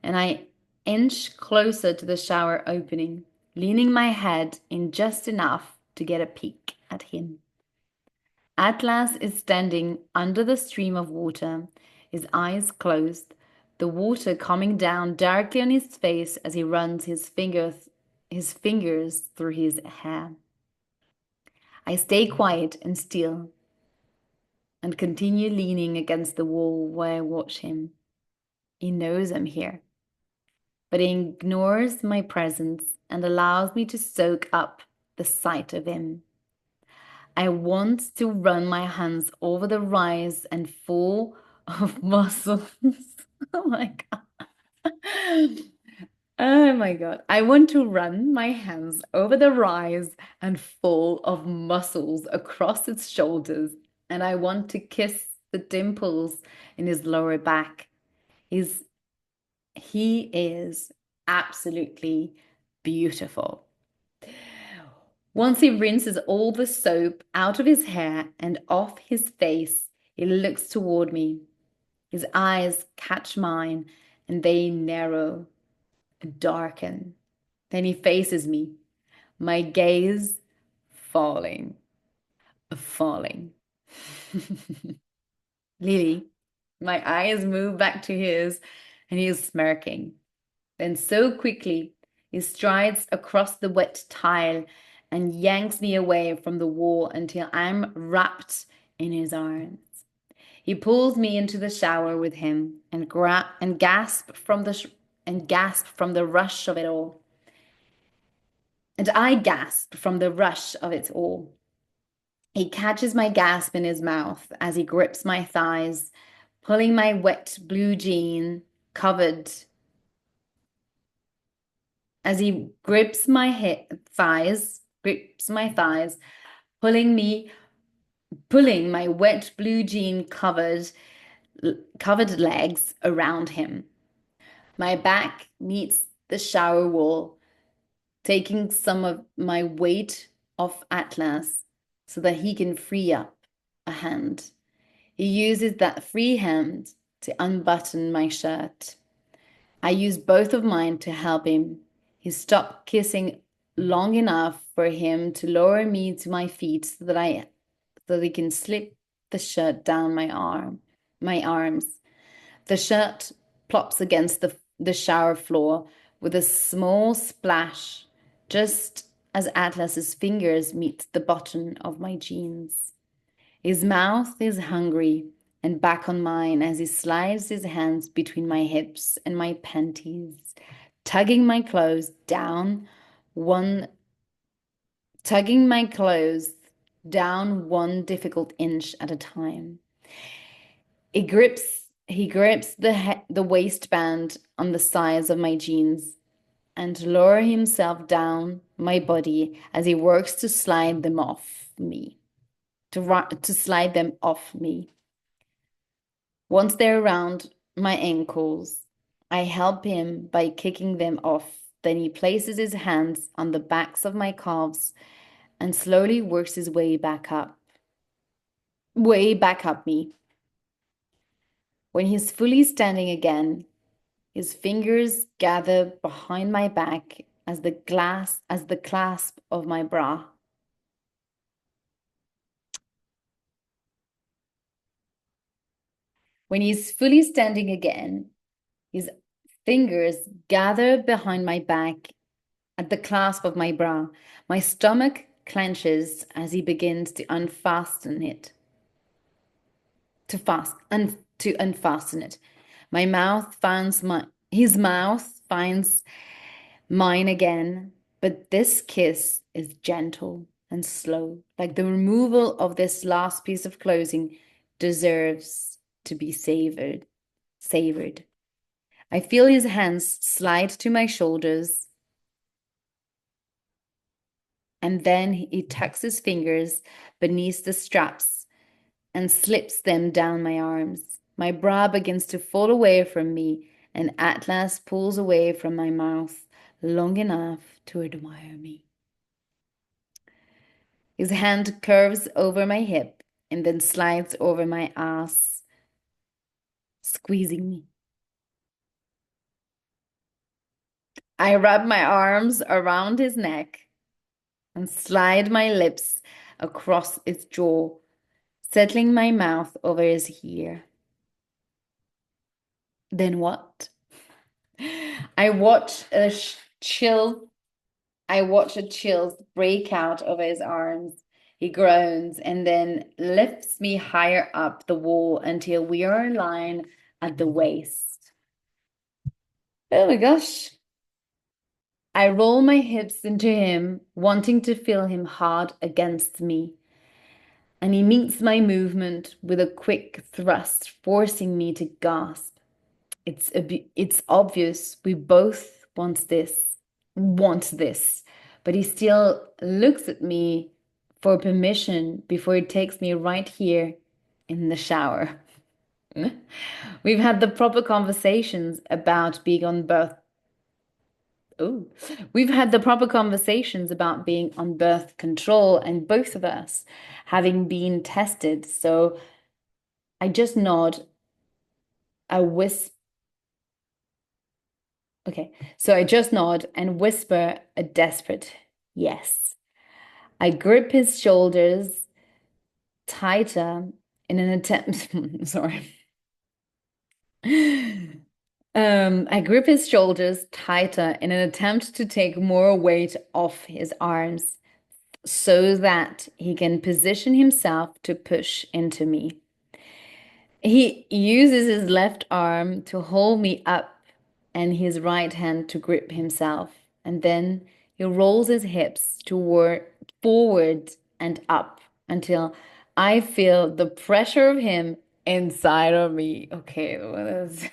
S1: and I inch closer to the shower opening, leaning my head in just enough to get a peek at him. Atlas is standing under the stream of water, his eyes closed, the water coming down directly on his face as he runs his fingers through his hair. I stay quiet and still and continue leaning against the wall while I watch him. He knows I'm here, but he ignores my presence and allows me to soak up the sight of him. I want to run my hands over the rise and fall of muscles. Oh my God. Oh my God. I want to run my hands over the rise and fall of muscles across its shoulders, and I want to kiss the dimples in his lower back. He is absolutely beautiful. Once he rinses all the soap out of his hair and off his face, he looks toward me. His eyes catch mine and they narrow and darken. Then he faces me, my gaze falling. Lily, my eyes move back to his and he is smirking. Then so quickly, he strides across the wet tile and yanks me away from the wall until I'm wrapped in his arms. He pulls me into the shower with him and gasp from the rush of it all. And I gasp from the rush of it all. He catches my gasp in his mouth as he grips my thighs, pulling my wet blue jean covered as he grips my thighs, pulling my wet blue jean covered legs around him. My back meets the shower wall, taking some of my weight off Atlas so that he can free up a hand. He uses that free hand to unbutton my shirt. I use both of mine to help him. He stopped kissing long enough for him to lower me to my feet so that he can slip the shirt down my arms. The shirt plops against the shower floor with a small splash just as Atlas's fingers meet the button of my jeans. His mouth is hungry, and back on mine as he slides his hands between my hips and my panties, tugging my clothes one, tugging my clothes down one difficult inch at a time. He grips the waistband on the sides of my jeans and lower himself down my body as he works to slide them off me, to slide them off me. Once they're around my ankles, I help him by kicking them off. Then he places his hands on the backs of my calves and slowly works his way back up me. When he's fully standing again, his fingers gather behind my back as the clasp of my bra. When he's fully standing again, his fingers gather behind my back at the clasp of my bra. My stomach clenches as he begins to unfasten it. To unfasten it. His mouth finds mine again, but this kiss is gentle and slow, like the removal of this last piece of clothing deserves to be savored. I feel his hands slide to my shoulders, and then he tucks his fingers beneath the straps and slips them down my arms. My bra begins to fall away from me, and Atlas pulls away from my mouth long enough to admire me. His hand curves over my hip and then slides over my ass, squeezing me. I rub my arms around his neck and slide my lips across its jaw, settling my mouth over his ear. Then what? I watch a chill I watch a chill break out over his arms. He groans and then lifts me higher up the wall until we are aligned at the waist. Oh my gosh. I roll my hips into him, wanting to feel him hard against me. And he meets my movement with a quick thrust, forcing me to gasp. It's obvious we both want this, but he still looks at me for permission before he takes me right here in the shower. We've had the proper conversations about being on birth. Oh, we've had the proper conversations about being on birth control, and both of us having been tested. So I just nod a whisper. Okay, so I just nod and whisper a desperate yes. I grip his shoulders tighter in an attempt. Sorry. I grip his shoulders tighter in an attempt to take more weight off his arms so that he can position himself to push into me. He uses his left arm to hold me up and his right hand to grip himself. And then he rolls his hips forward and up until I feel the pressure of him inside of me. Okay, what is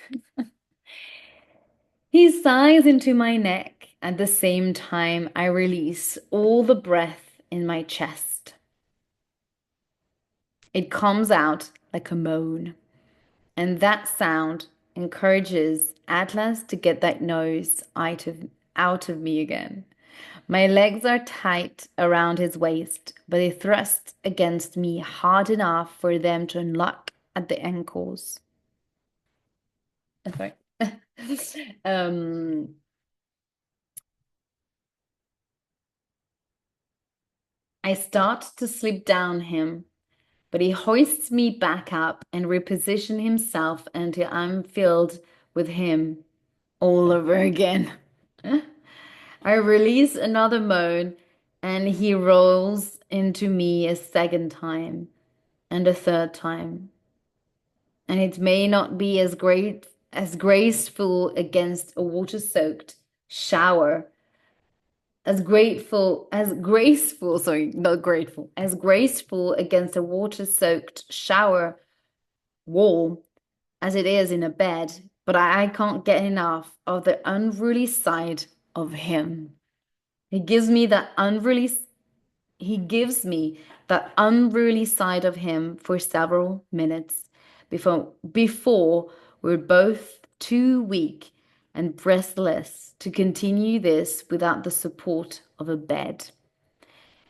S1: he sighs into my neck. At the same time, I release all the breath in my chest. It comes out like a moan. And that sound encourages Atlas to get that nose out of me again. My legs are tight around his waist, but he thrusts against me hard enough for them to unlock at the ankles. Okay. um, I start to slip down him, but he hoists me back up and repositions himself until I'm filled with him all over again. I release another moan and he rolls into me a second time and a third time. and it may not be as graceful against a water-soaked shower, sorry, not grateful, as graceful against a water-soaked shower wall as it is in a bed, but I can't get enough of the unruly side of him. He gives me that unruly he gives me that unruly side of him for several minutes before we're both too weak and breathless to continue this without the support of a bed.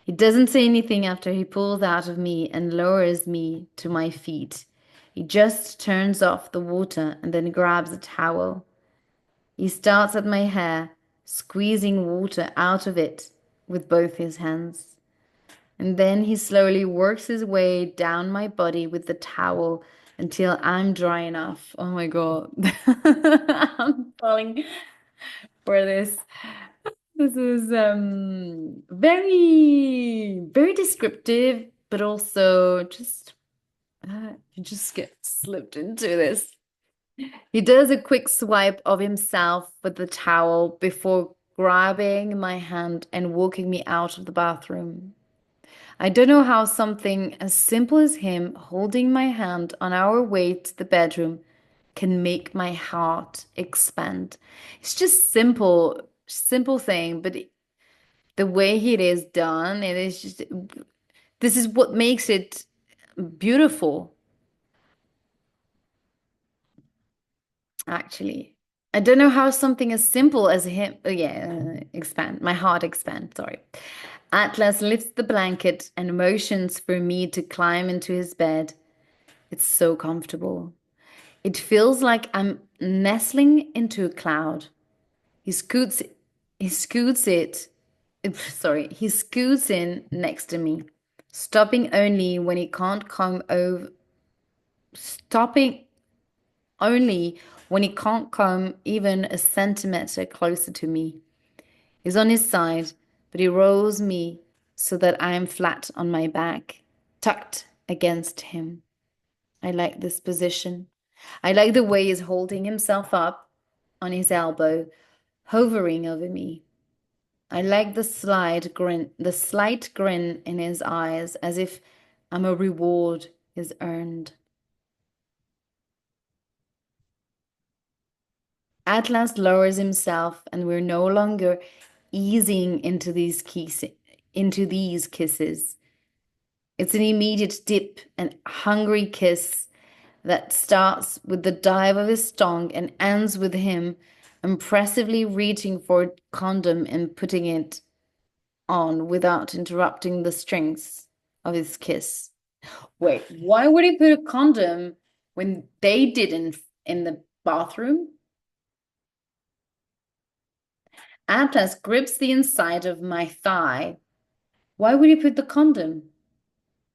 S1: He doesn't say anything after he pulls out of me and lowers me to my feet. He just turns off the water and then grabs a towel. He starts at my hair, squeezing water out of it with both his hands. And then he slowly works his way down my body with the towel until I'm dry enough. Oh my God. I'm falling for this. This is very, very descriptive, but also just you just get slipped into this. He does a quick swipe of himself with the towel before grabbing my hand and walking me out of the bathroom. I don't know how something as simple as him holding my hand on our way to the bedroom can make my heart expand. It's just simple thing, but the way it is done, it is just, this is what makes it beautiful, actually. I don't know how something as simple as him, expand, my heart expand, sorry. Atlas lifts the blanket and motions for me to climb into his bed. It's so comfortable. It feels like I'm nestling into a cloud. He scoots, he scoots it, he scoots in next to me, stopping only when he can't come over, stopping only when he can't come even a centimeter closer to me. He's on his side, but he rolls me so that I am flat on my back, tucked against him. I like this position. I like the way he's holding himself up on his elbow, hovering over me. I like the slight grin in his eyes, as if I'm a reward is earned. Atlas lowers himself, and we're no longer easing into these kisses. It's an immediate dip and hungry kiss that starts with the dive of his tongue and ends with him impressively reaching for a condom and putting it on without interrupting the strings of his kiss. Wait, why would he put a condom when they didn't in the bathroom? Atlas grips the inside of my thigh. Why would he put the condom?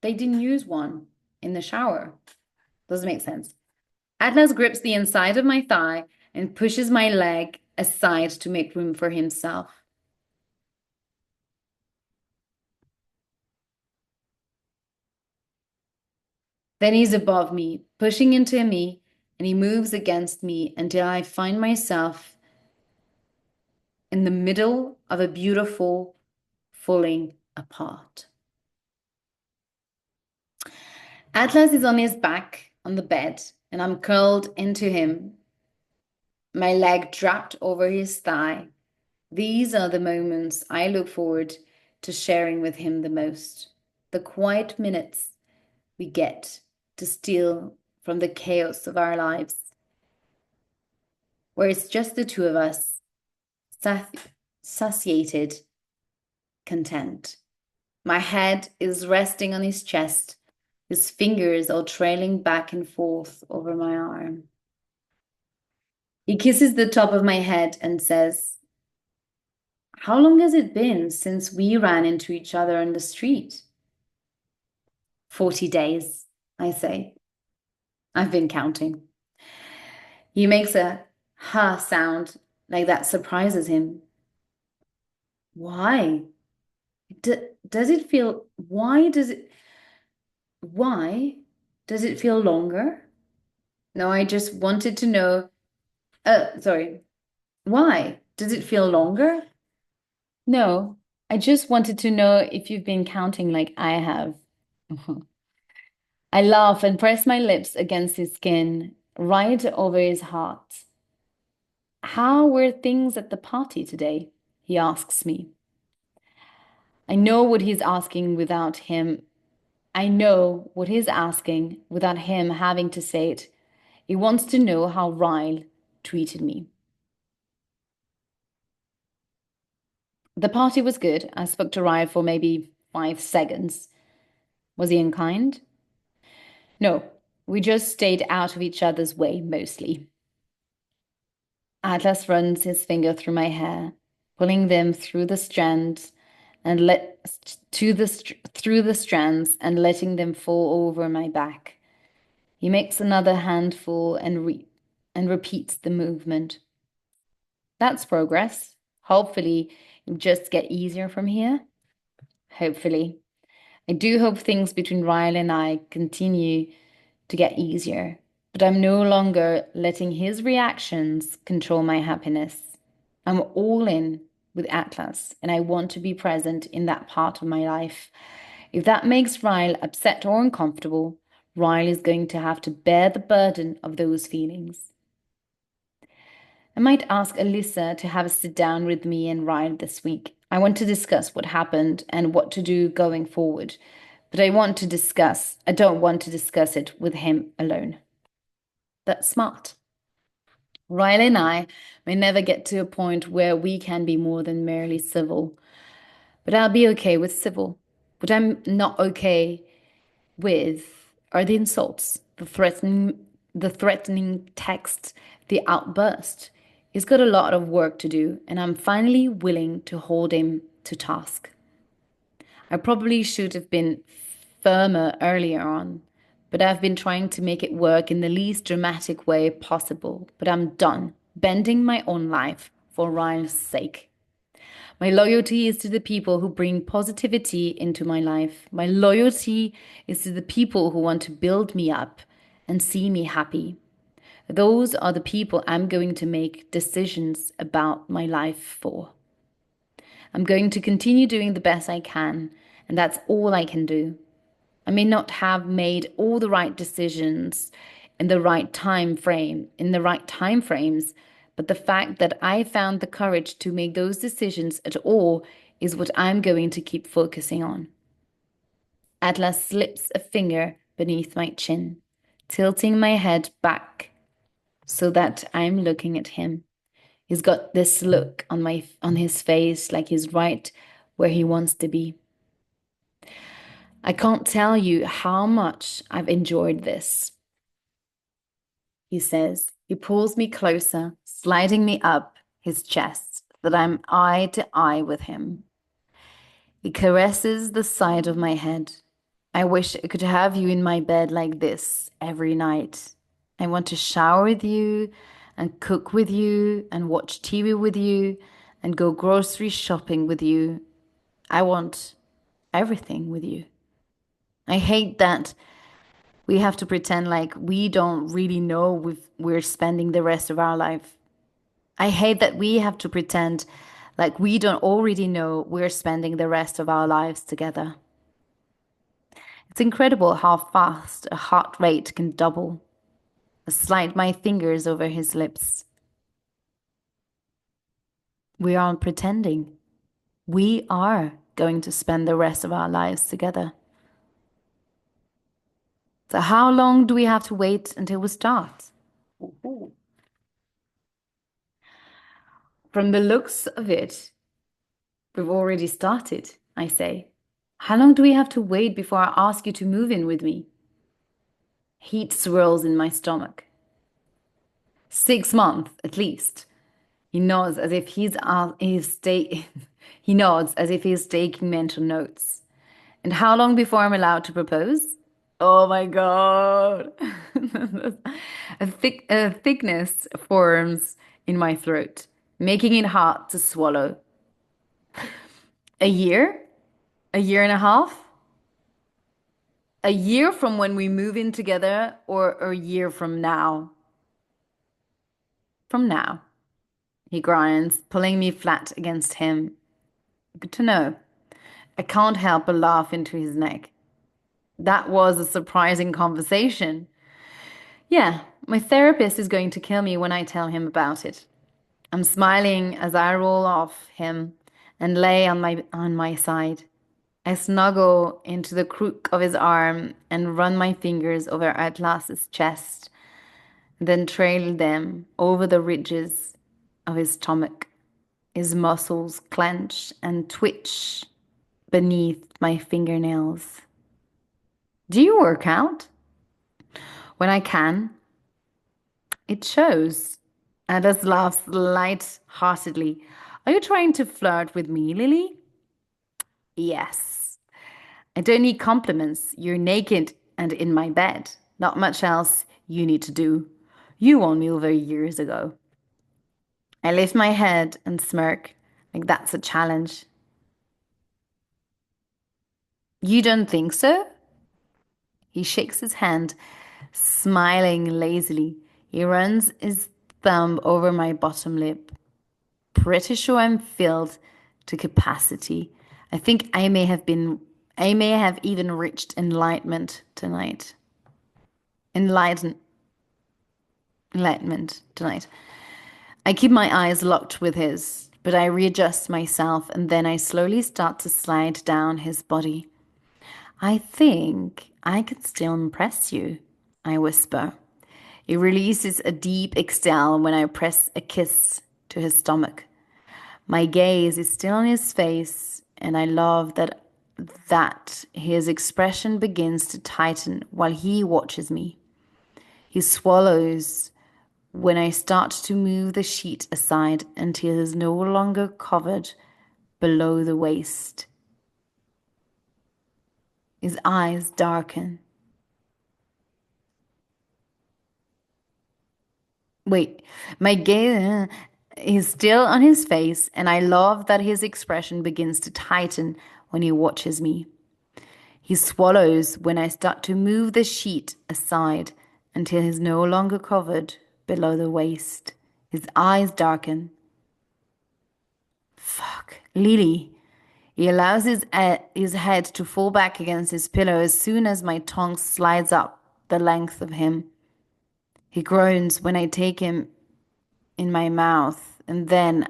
S1: They didn't use one in the shower. Doesn't make sense. Atlas grips the inside of my thigh and pushes my leg aside to make room for himself. Then he's above me, pushing into me, and he moves against me until I find myself in the middle of a beautiful falling apart. Atlas is on his back on the bed, and I'm curled into him, my leg draped over his thigh. These are the moments I look forward to sharing with him the most. The quiet minutes we get to steal from the chaos of our lives, where it's just the two of us, satiated, content. My head is resting on his chest, his fingers are trailing back and forth over my arm. He kisses the top of my head and says, "How long has it been since we ran into each other on the street?" 40 days, I say. I've been counting. He makes a ha sound like that surprises him. Why? Does it feel, why does it feel longer? No, I just wanted to know. Sorry. Why? Does it feel longer? No, I just wanted to know if you've been counting like I have. I laugh and press my lips against his skin, right over his heart. How were things at the party today? He asks me. I know what he's asking without him. I know what he's asking without him having to say it. He wants to know how Ryle treated me. The party was good. I spoke to Ryle for maybe 5 seconds. Was he unkind? No, we just stayed out of each other's way mostly. Atlas runs his finger through my hair, pulling them through the strands and through the strands and letting them fall over my back. He makes another handful and repeats the movement. That's progress. Hopefully, it'll just get easier from here. Hopefully. I do hope things between Ryle and I continue to get easier, but I'm no longer letting his reactions control my happiness. I'm all in with Atlas, and I want to be present in that part of my life. If that makes Ryle upset or uncomfortable, Ryle is going to have to bear the burden of those feelings. I might ask Alyssa to have a sit down with me and Ryle this week. I want to discuss what happened and what to do going forward. But I don't want to discuss it with him alone. That's smart. Riley and I may never get to a point where we can be more than merely civil, but I'll be okay with civil. What I'm not okay with are the insults, the threatening text, the outburst. He's got a lot of work to do, and I'm finally willing to hold him to task. I probably should have been firmer earlier on, but I've been trying to make it work in the least dramatic way possible. But I'm done bending my own life for Ryan's sake. My loyalty is to the people who bring positivity into my life. My loyalty is to the people who want to build me up and see me happy. Those are the people I'm going to make decisions about my life for. I'm going to continue doing the best I can, and that's all I can do. I may not have made all the right decisions in the right time frames, but the fact that I found the courage to make those decisions at all is what I'm going to keep focusing on. Atlas slips a finger beneath my chin, tilting my head back so that I'm looking at him. He's got this look on his face like he's right where he wants to be. I can't tell you how much I've enjoyed this, he says. He pulls me closer, sliding me up his chest so that I'm eye to eye with him. He caresses the side of my head. I wish I could have you in my bed like this every night. I want to shower with you and cook with you and watch TV with you and go grocery shopping with you. I want everything with you. I hate that we have to pretend like we don't really know we're spending the rest of our life. I hate that we have to pretend like we don't already know we're spending the rest of our lives together. It's incredible how fast a heart rate can double. I slide my fingers over his lips. We aren't pretending. We are going to spend the rest of our lives together. So, how long do we have to wait until we start? Ooh. From the looks of it, we've already started, I say. How long do we have to wait before I ask you to move in with me? Heat swirls in my stomach. 6 months, at least. He nods as if he nods as if he's taking mental notes. And how long before I'm allowed to propose? Oh my God. A thickness forms in my throat, making it hard to swallow. A year? A year and a half? A year from when we move in together or a year from now? From now, he grinds, pulling me flat against him. Good to know. I can't help but laugh into his neck. That was a surprising conversation. Yeah, my therapist is going to kill me when I tell him about it. I'm smiling as I roll off him and lay on my side. I snuggle into the crook of his arm and run my fingers over Atlas's chest, then trail them over the ridges of his stomach. His muscles clench and twitch beneath my fingernails. Do you work out? When I can, it shows. Atlas laughs light-heartedly. Are you trying to flirt with me, Lily? Yes. I don't need compliments. You're naked and in my bed. Not much else you need to do. You won me over years ago. I lift my head and smirk, like that's a challenge. You don't think so? He shakes his hand, smiling lazily. He runs his thumb over my bottom lip. Pretty sure I'm filled to capacity. I think I may have even reached enlightenment tonight. Enlighten, Enlightenment tonight. I keep my eyes locked with his, but I readjust myself and then I slowly start to slide down his body. I think I could still impress you, I whisper. He releases a deep exhale when I press a kiss to his stomach. My gaze is still on his face, and I love that his expression begins to tighten while he watches me. He swallows when I start to move the sheet aside until it is no longer covered below the waist. His eyes darken. Wait, my gaze is still on his face, and I love that his expression begins to tighten when he watches me. He swallows when I start to move the sheet aside until he's no longer covered below the waist. His eyes darken. Fuck. Lily. He allows his head to fall back against his pillow as soon as my tongue slides up the length of him. He groans when I take him in my mouth, and then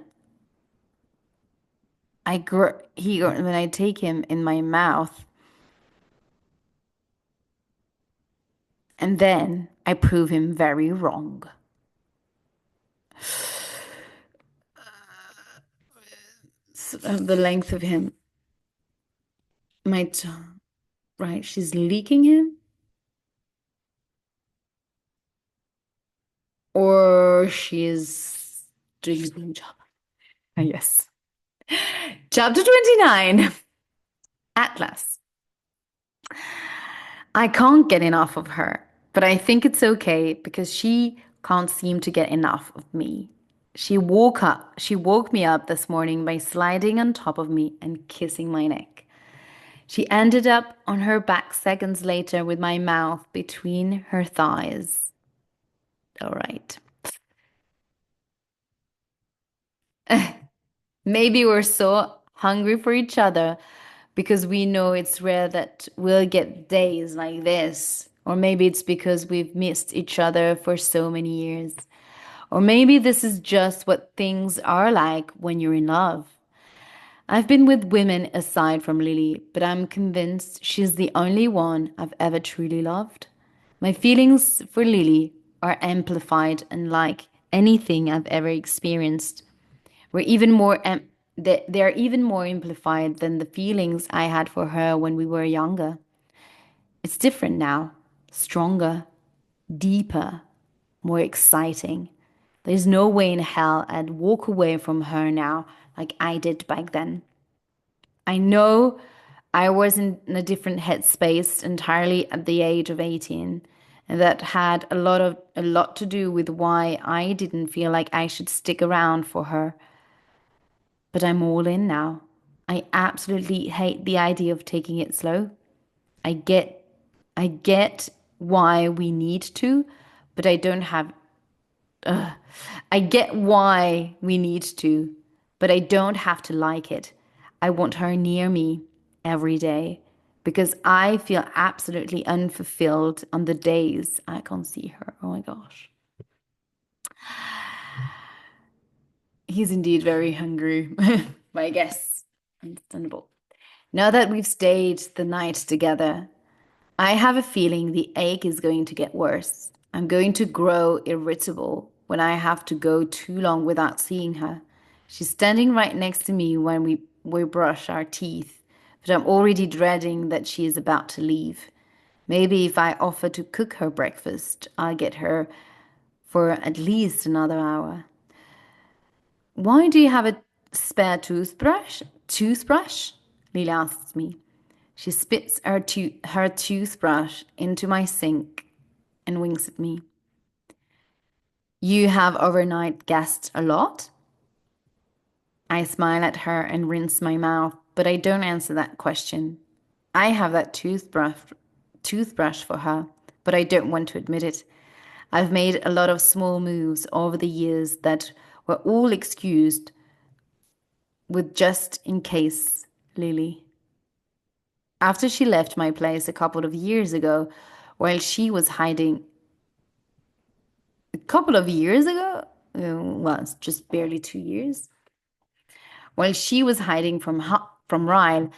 S1: when I take him in my mouth, and then I prove him very wrong. The length of him. My tongue. Right, she's leaking him? Or she's doing a good job. Yes. Chapter 29. Atlas. I can't get enough of her, but I think it's okay because she can't seem to get enough of me. She woke me up this morning by sliding on top of me and kissing my neck. She ended up on her back seconds later with my mouth between her thighs. All right. Maybe we're so hungry for each other because we know it's rare that we'll get days like this. Or maybe it's because we've missed each other for so many years. Or maybe this is just what things are like when you're in love. I've been with women aside from Lily, but I'm convinced she's the only one I've ever truly loved. My feelings for Lily are amplified, unlike anything I've ever experienced. We're even more they're even more amplified than the feelings I had for her when we were younger. It's different now, stronger, deeper, more exciting. There's no way in hell I'd walk away from her now like I did back then. I know I was in a different headspace entirely at the age of 18, and that had a lot to do with why I didn't feel like I should stick around for her. But I'm all in now. I absolutely hate the idea of taking it slow. I get I get why we need to, but I don't have. I get why we need to, but I don't have to like it. I want her near me every day because I feel absolutely unfulfilled on the days I can't see her. Oh my gosh. He's indeed very hungry, I guess. Understandable. Now that we've stayed the night together, I have a feeling the ache is going to get worse. I'm going to grow irritable when I have to go too long without seeing her. She's standing right next to me when we brush our teeth, but I'm already dreading that she is about to leave. Maybe if I offer to cook her breakfast, I'll get her for at least another hour. Why do you have a spare toothbrush? Toothbrush? Lily asks me. She spits her toothbrush into my sink and winks at me. You have overnight guests a lot? I smile at her and rinse my mouth, but I don't answer that question. I have that toothbrush for her, but I don't want to admit it. I've made a lot of small moves over the years that were all excused with just in case, Lily. After she left my place a couple of years ago, while she was hiding, a couple of years ago, well, it's just barely 2 years, while she was hiding from Ryle,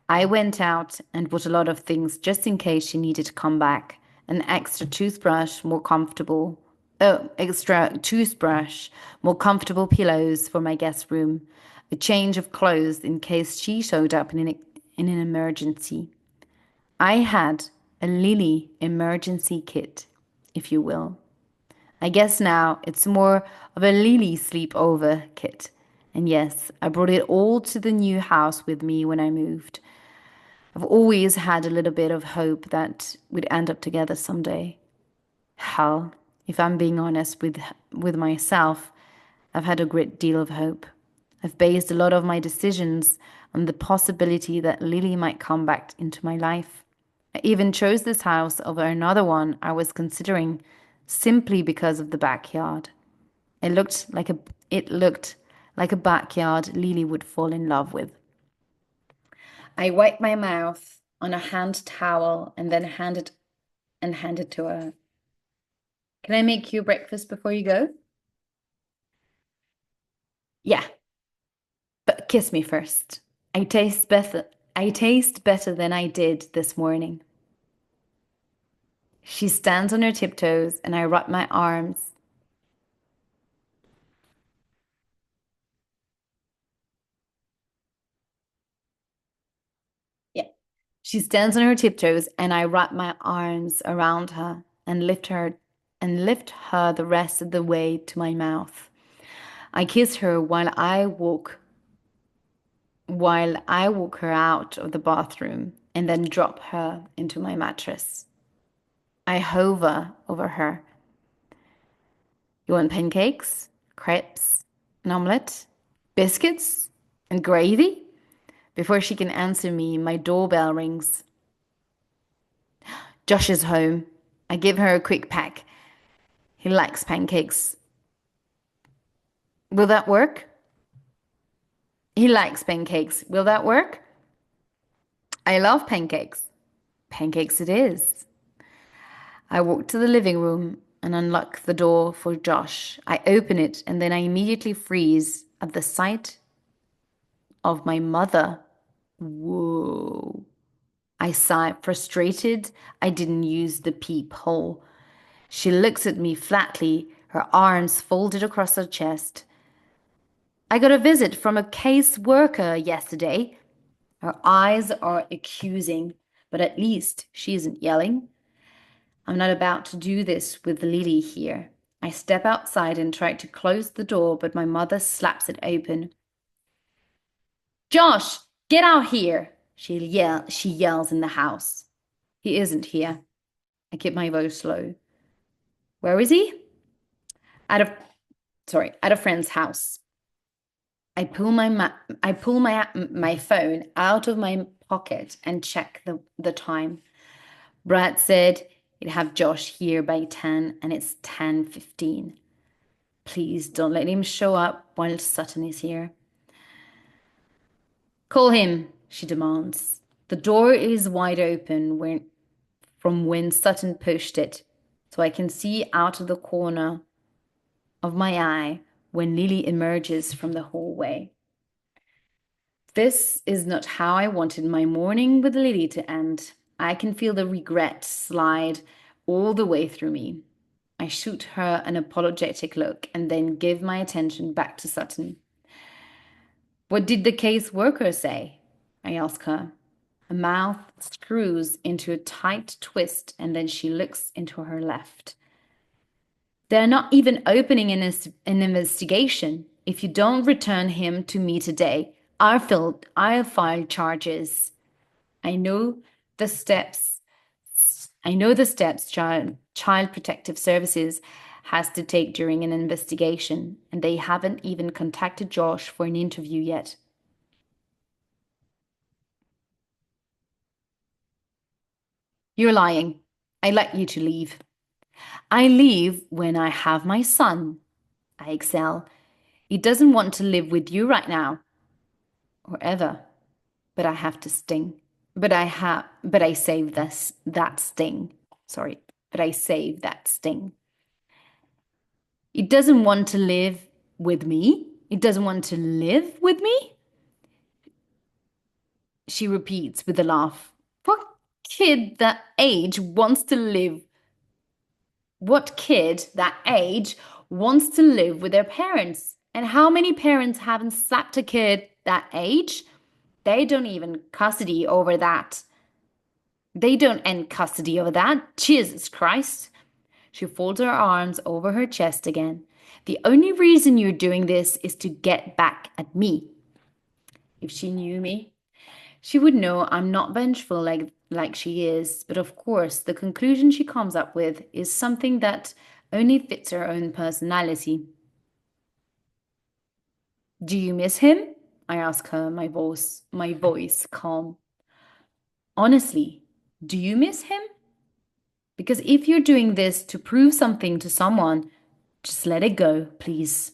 S1: I went out and bought a lot of things just in case she needed to come back. An extra toothbrush, more comfortable. Oh, extra toothbrush, more comfortable pillows for my guest room, a change of clothes in case she showed up in an emergency. I had a Lily emergency kit, if you will. I guess now it's more of a Lily sleepover kit. And yes, I brought it all to the new house with me when I moved. I've always had a little bit of hope that we'd end up together someday. Hell, if I'm being honest with myself, I've had a great deal of hope. I've based a lot of my decisions on the possibility that Lily might come back into my life. I even chose this house over another one I was considering simply because of the backyard. It looked like a backyard Lily would fall in love with. I wiped my mouth on a hand towel and then handed to her. Can I make you breakfast before you go? Yeah, but kiss me first. I taste better than I did this morning. She stands on her tiptoes and I wrap my arms. Yeah. She stands on her tiptoes and I wrap my arms around her and lift her the rest of the way to my mouth. I kiss her while I walk her out of the bathroom and then drop her into my mattress. I hover over her. You want pancakes, crepes, an omelette, biscuits, and gravy? Before she can answer me, my doorbell rings. Josh is home. I give her a quick peck. He likes pancakes. Will that work? He likes pancakes. Will that work? I love pancakes. Pancakes it is. I walk to the living room and unlock the door for Josh. I open it and then I immediately freeze at the sight of my mother. Whoa. I sigh, frustrated I didn't use the peephole. She looks at me flatly, her arms folded across her chest. I got a visit from a case worker yesterday. Her eyes are accusing, but at least she isn't yelling. I'm not about to do this with Lily here. I step outside and try to close the door, but my mother slaps it open. Josh, get out here! She yells in the house. He isn't here. I keep my voice low. Where is he? At a at a friend's house. I pull my phone out of my pocket and check the time. Brad said he'd have Josh here by 10 and it's 10:15. Please don't let him show up while Sutton is here. Call him, she demands. The door is wide open from when Sutton pushed it, so I can see out of the corner of my eye when Lily emerges from the hallway. This is not how I wanted my morning with Lily to end. I can feel the regret slide all the way through me. I shoot her an apologetic look and then give my attention back to Sutton. What did the case worker say? I ask her. Her mouth screws into a tight twist and then she looks into her left. They're not even opening an investigation. If you don't return him to me today, I'll file charges. I know the steps. Child Protective Services has to take during an investigation, and they haven't even contacted Josh for an interview yet. You're lying. I like you to leave. I leave when I have my son. I excel. He doesn't want to live with you right now. Or ever. But I have to sting. But I save that sting. Sorry. But I save that sting. He doesn't want to live with me. He doesn't want to live with me. She repeats with a laugh. Kid that age wants to live? What kid that age wants to live with their parents? And how many parents haven't slapped a kid that age? They don't even custody over that. They don't end custody over that. Jesus Christ. She folds her arms over her chest again. The only reason you're doing this is to get back at me. If she knew me, she would know I'm not vengeful like she is, but of course, the conclusion she comes up with is something that only fits her own personality. Do you miss him? I ask her, my voice calm. Honestly, do you miss him? Because if you're doing this to prove something to someone, just let it go, please.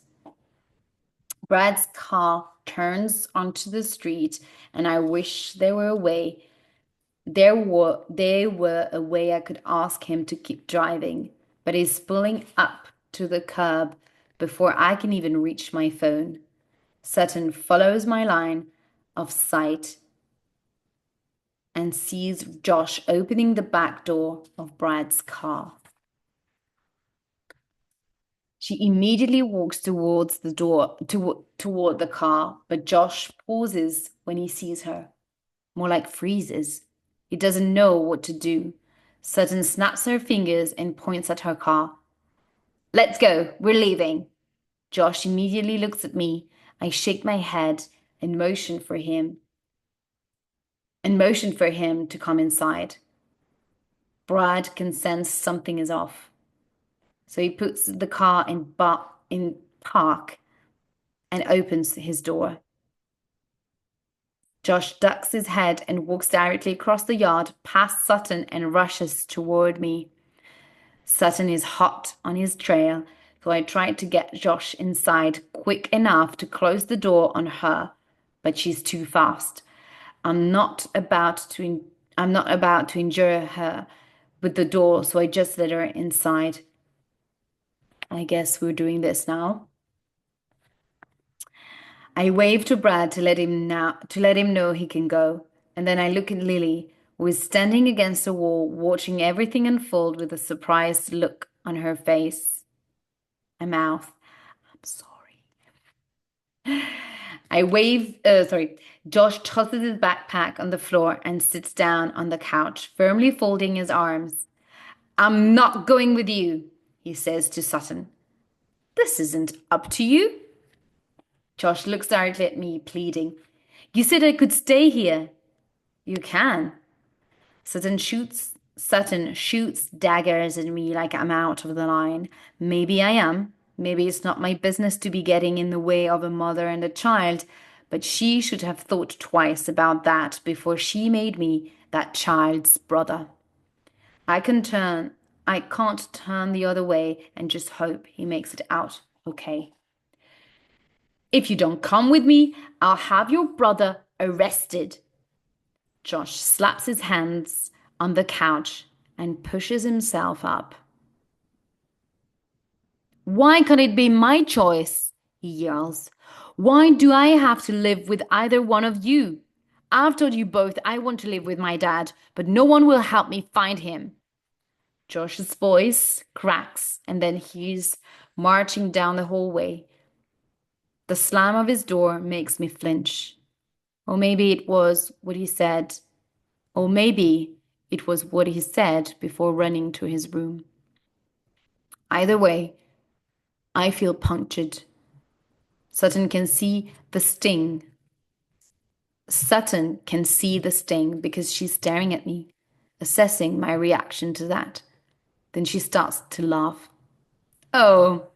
S1: Brad's car turns onto the street, and I wish there were a way. There were a way I could ask him to keep driving, but he's pulling up to the curb before I can even reach my phone. Sutton follows my line of sight and sees Josh opening the back door of Brad's car. She immediately walks towards the door, toward the car, but Josh pauses when he sees her. More like freezes. He doesn't know what to do. Sutton snaps her fingers and points at her car. Let's go, we're leaving. Josh immediately looks at me. I shake my head and motion for him to come inside. Brad can sense something is off. So he puts the car in park and opens his door. Josh ducks his head and walks directly across the yard past Sutton and rushes toward me. Sutton is hot on his trail, so I try to get Josh inside quick enough to close the door on her, but she's too fast. I'm not about to injure her with the door, so I just let her inside. I guess we're doing this now. I wave to Brad to let him know he can go, and then I look at Lily, who is standing against the wall, watching everything unfold with a surprised look on her face. I mouth, I'm sorry. Josh tosses his backpack on the floor and sits down on the couch, firmly folding his arms. I'm not going with you, he says to Sutton. This isn't up to you. Josh looks directly at me, pleading. You said I could stay here. You can. Sutton shoots daggers at me like I'm out of the line. Maybe I am. Maybe it's not my business to be getting in the way of a mother and a child, but she should have thought twice about that before she made me that child's brother. I can turn, I can't turn the other way and just hope he makes it out okay. If you don't come with me, I'll have your brother arrested. Josh slaps his hands on the couch and pushes himself up. Why can't it be my choice? He yells. Why do I have to live with either one of you? I've told you both I want to live with my dad, but no one will help me find him. Josh's voice cracks, and then he's marching down the hallway. The slam of his door makes me flinch. Or maybe it was what he said. Or maybe it was what he said before running to his room. Either way, I feel punctured. Sutton can see the sting. Sutton can see the sting because she's staring at me, assessing my reaction to that. Then she starts to laugh. Oh,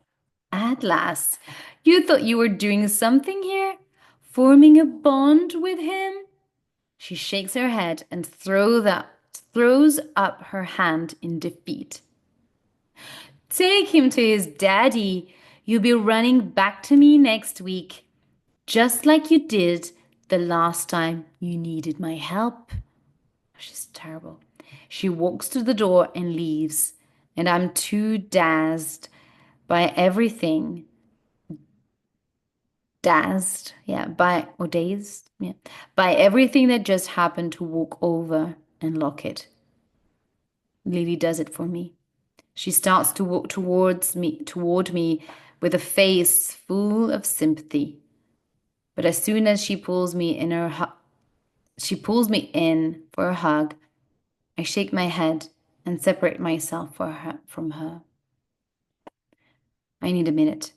S1: Atlas, you thought you were doing something here? Forming a bond with him? She shakes her head and throws up her hand in defeat. Take him to his daddy. You'll be running back to me next week, just like you did the last time you needed my help. She's terrible. She walks to the door and leaves, and I'm too by everything. Dazed, yeah, by everything that just happened to walk over and lock it. Lily does it for me. She starts to walk toward me with a face full of sympathy. But as soon as she pulls me in for a hug, I shake my head and separate myself from her. I need a minute.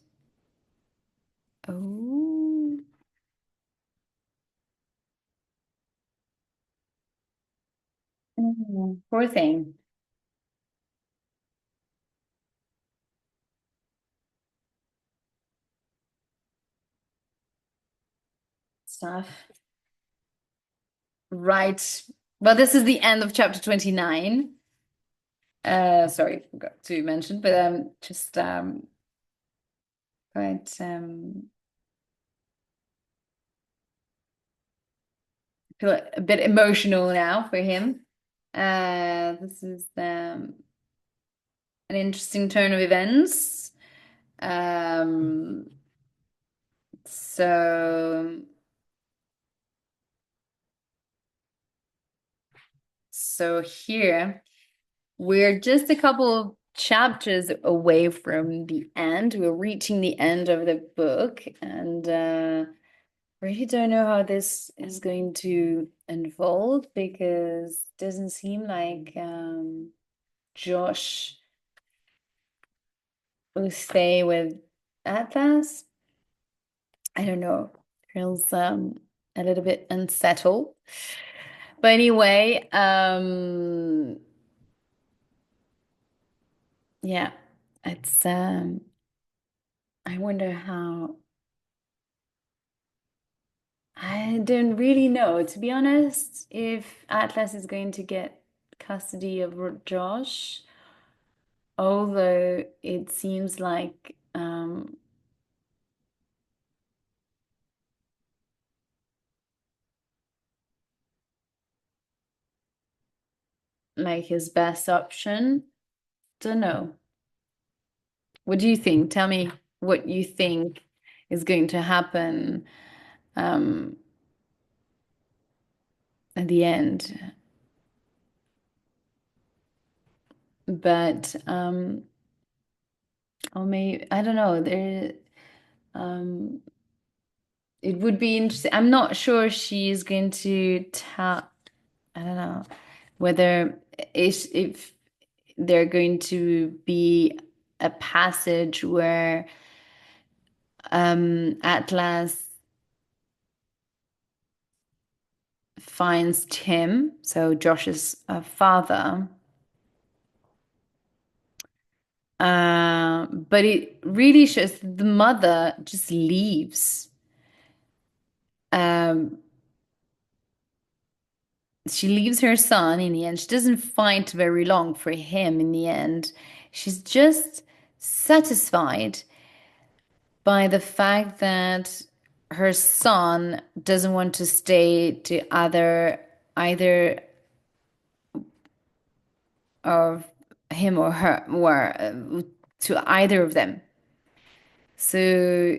S1: Oh. Poor thing. Stuff. Right. Well, this is the end of chapter 29. Sorry, forgot to mention, but just quite feel a bit emotional now for him. This is an interesting turn of events. Um, so here we're just a couple of chapters away from the end. We're reaching the end of the book, and really don't know how this is going to unfold because it doesn't seem like Josh will stay with Atlas. I don't know. Feels a little bit unsettled. But anyway, yeah, it's I wonder how I don't really know, to be honest, if Atlas is going to get custody of Josh, although it seems like his best option. Don't know. What do you think? Tell me what you think is going to happen um, at the end. But or maybe I don't know. Um, it would be interesting. I'm not sure she's going to tell. I don't know whether if they're going to be a passage where Atlas finds Tim, so Josh's father. But it really shows the mother just leaves. Um, she leaves her son in the end. She doesn't fight very long for him in the end. She's just satisfied by the fact that her son doesn't want to stay to either of him or her or to either of them. So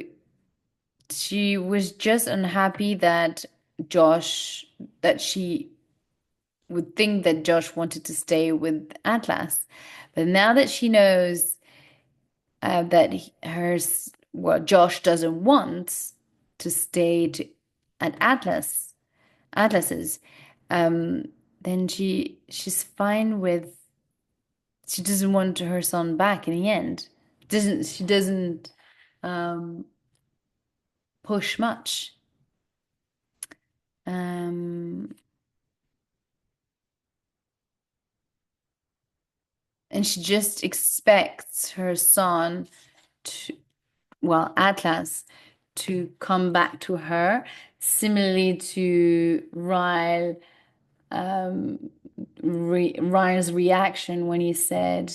S1: she was just unhappy that Josh that she would think that Josh wanted to stay with Atlas. But now that she knows that Josh doesn't want to stay at Atlas's, um, then she's fine with she doesn't want her son back in the end. Doesn't she doesn't um, push much. Um, and she just expects her son to, well, Atlas, to come back to her, similarly to Ryle's reaction when he said,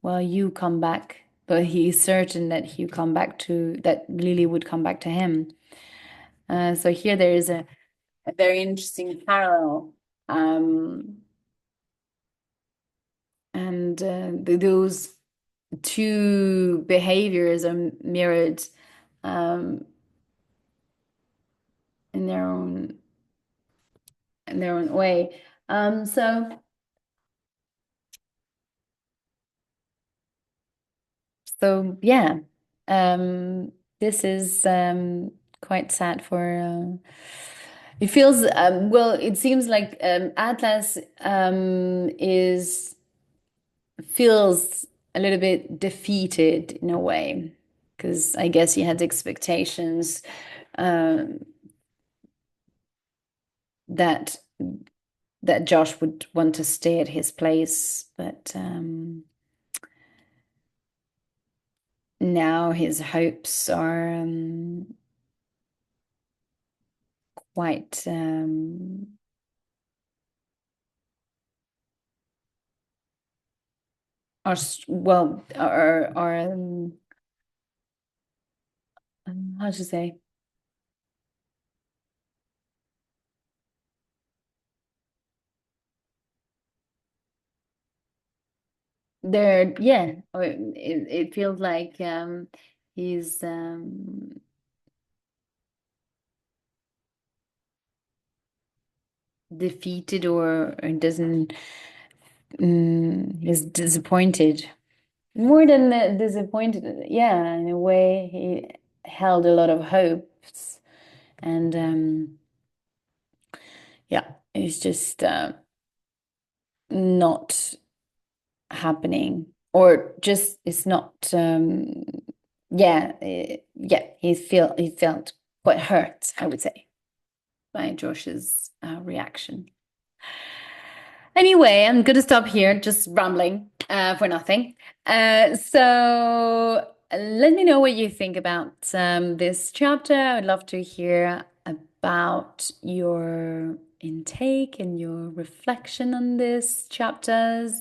S1: "Well, you come back," but he's certain that that Lily would come back to him. So here there is a very interesting parallel. Um, and those two behaviors are mirrored um, in their own way. So yeah, this is quite sad for. It feels well. It seems like Atlas is feels a little bit defeated in a way because I guess he had expectations um, that that Josh would want to stay at his place, but now his hopes are quite are how to say they're yeah or it feels like he's defeated or doesn't is disappointed more than disappointed. Yeah, in a way, he held a lot of hopes, and yeah, it's just not happening, or just it's not. Yeah, yeah, he felt quite hurt, I would say, by Josh's reaction. Anyway, I'm gonna stop here, just rambling for nothing. So let me know what you think about this chapter. I would love to hear about your intake and your reflection on these chapters.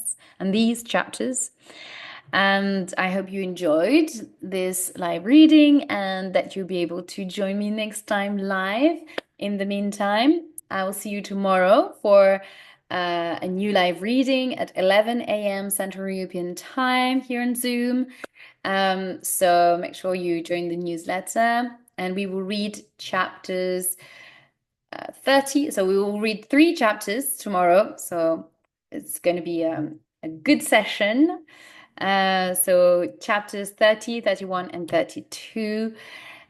S1: And I hope you enjoyed this live reading and that you'll be able to join me next time live. In the meantime, I will see you tomorrow for a new live reading at 11 a.m. Central European Time here on Zoom. So make sure you join the newsletter and we will read chapters 30. So we will read 3 chapters tomorrow. So it's going to be a good session. So chapters 30, 31, and 32.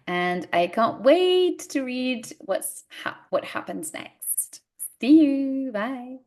S1: And I can't wait to read what happens next. See you. Bye.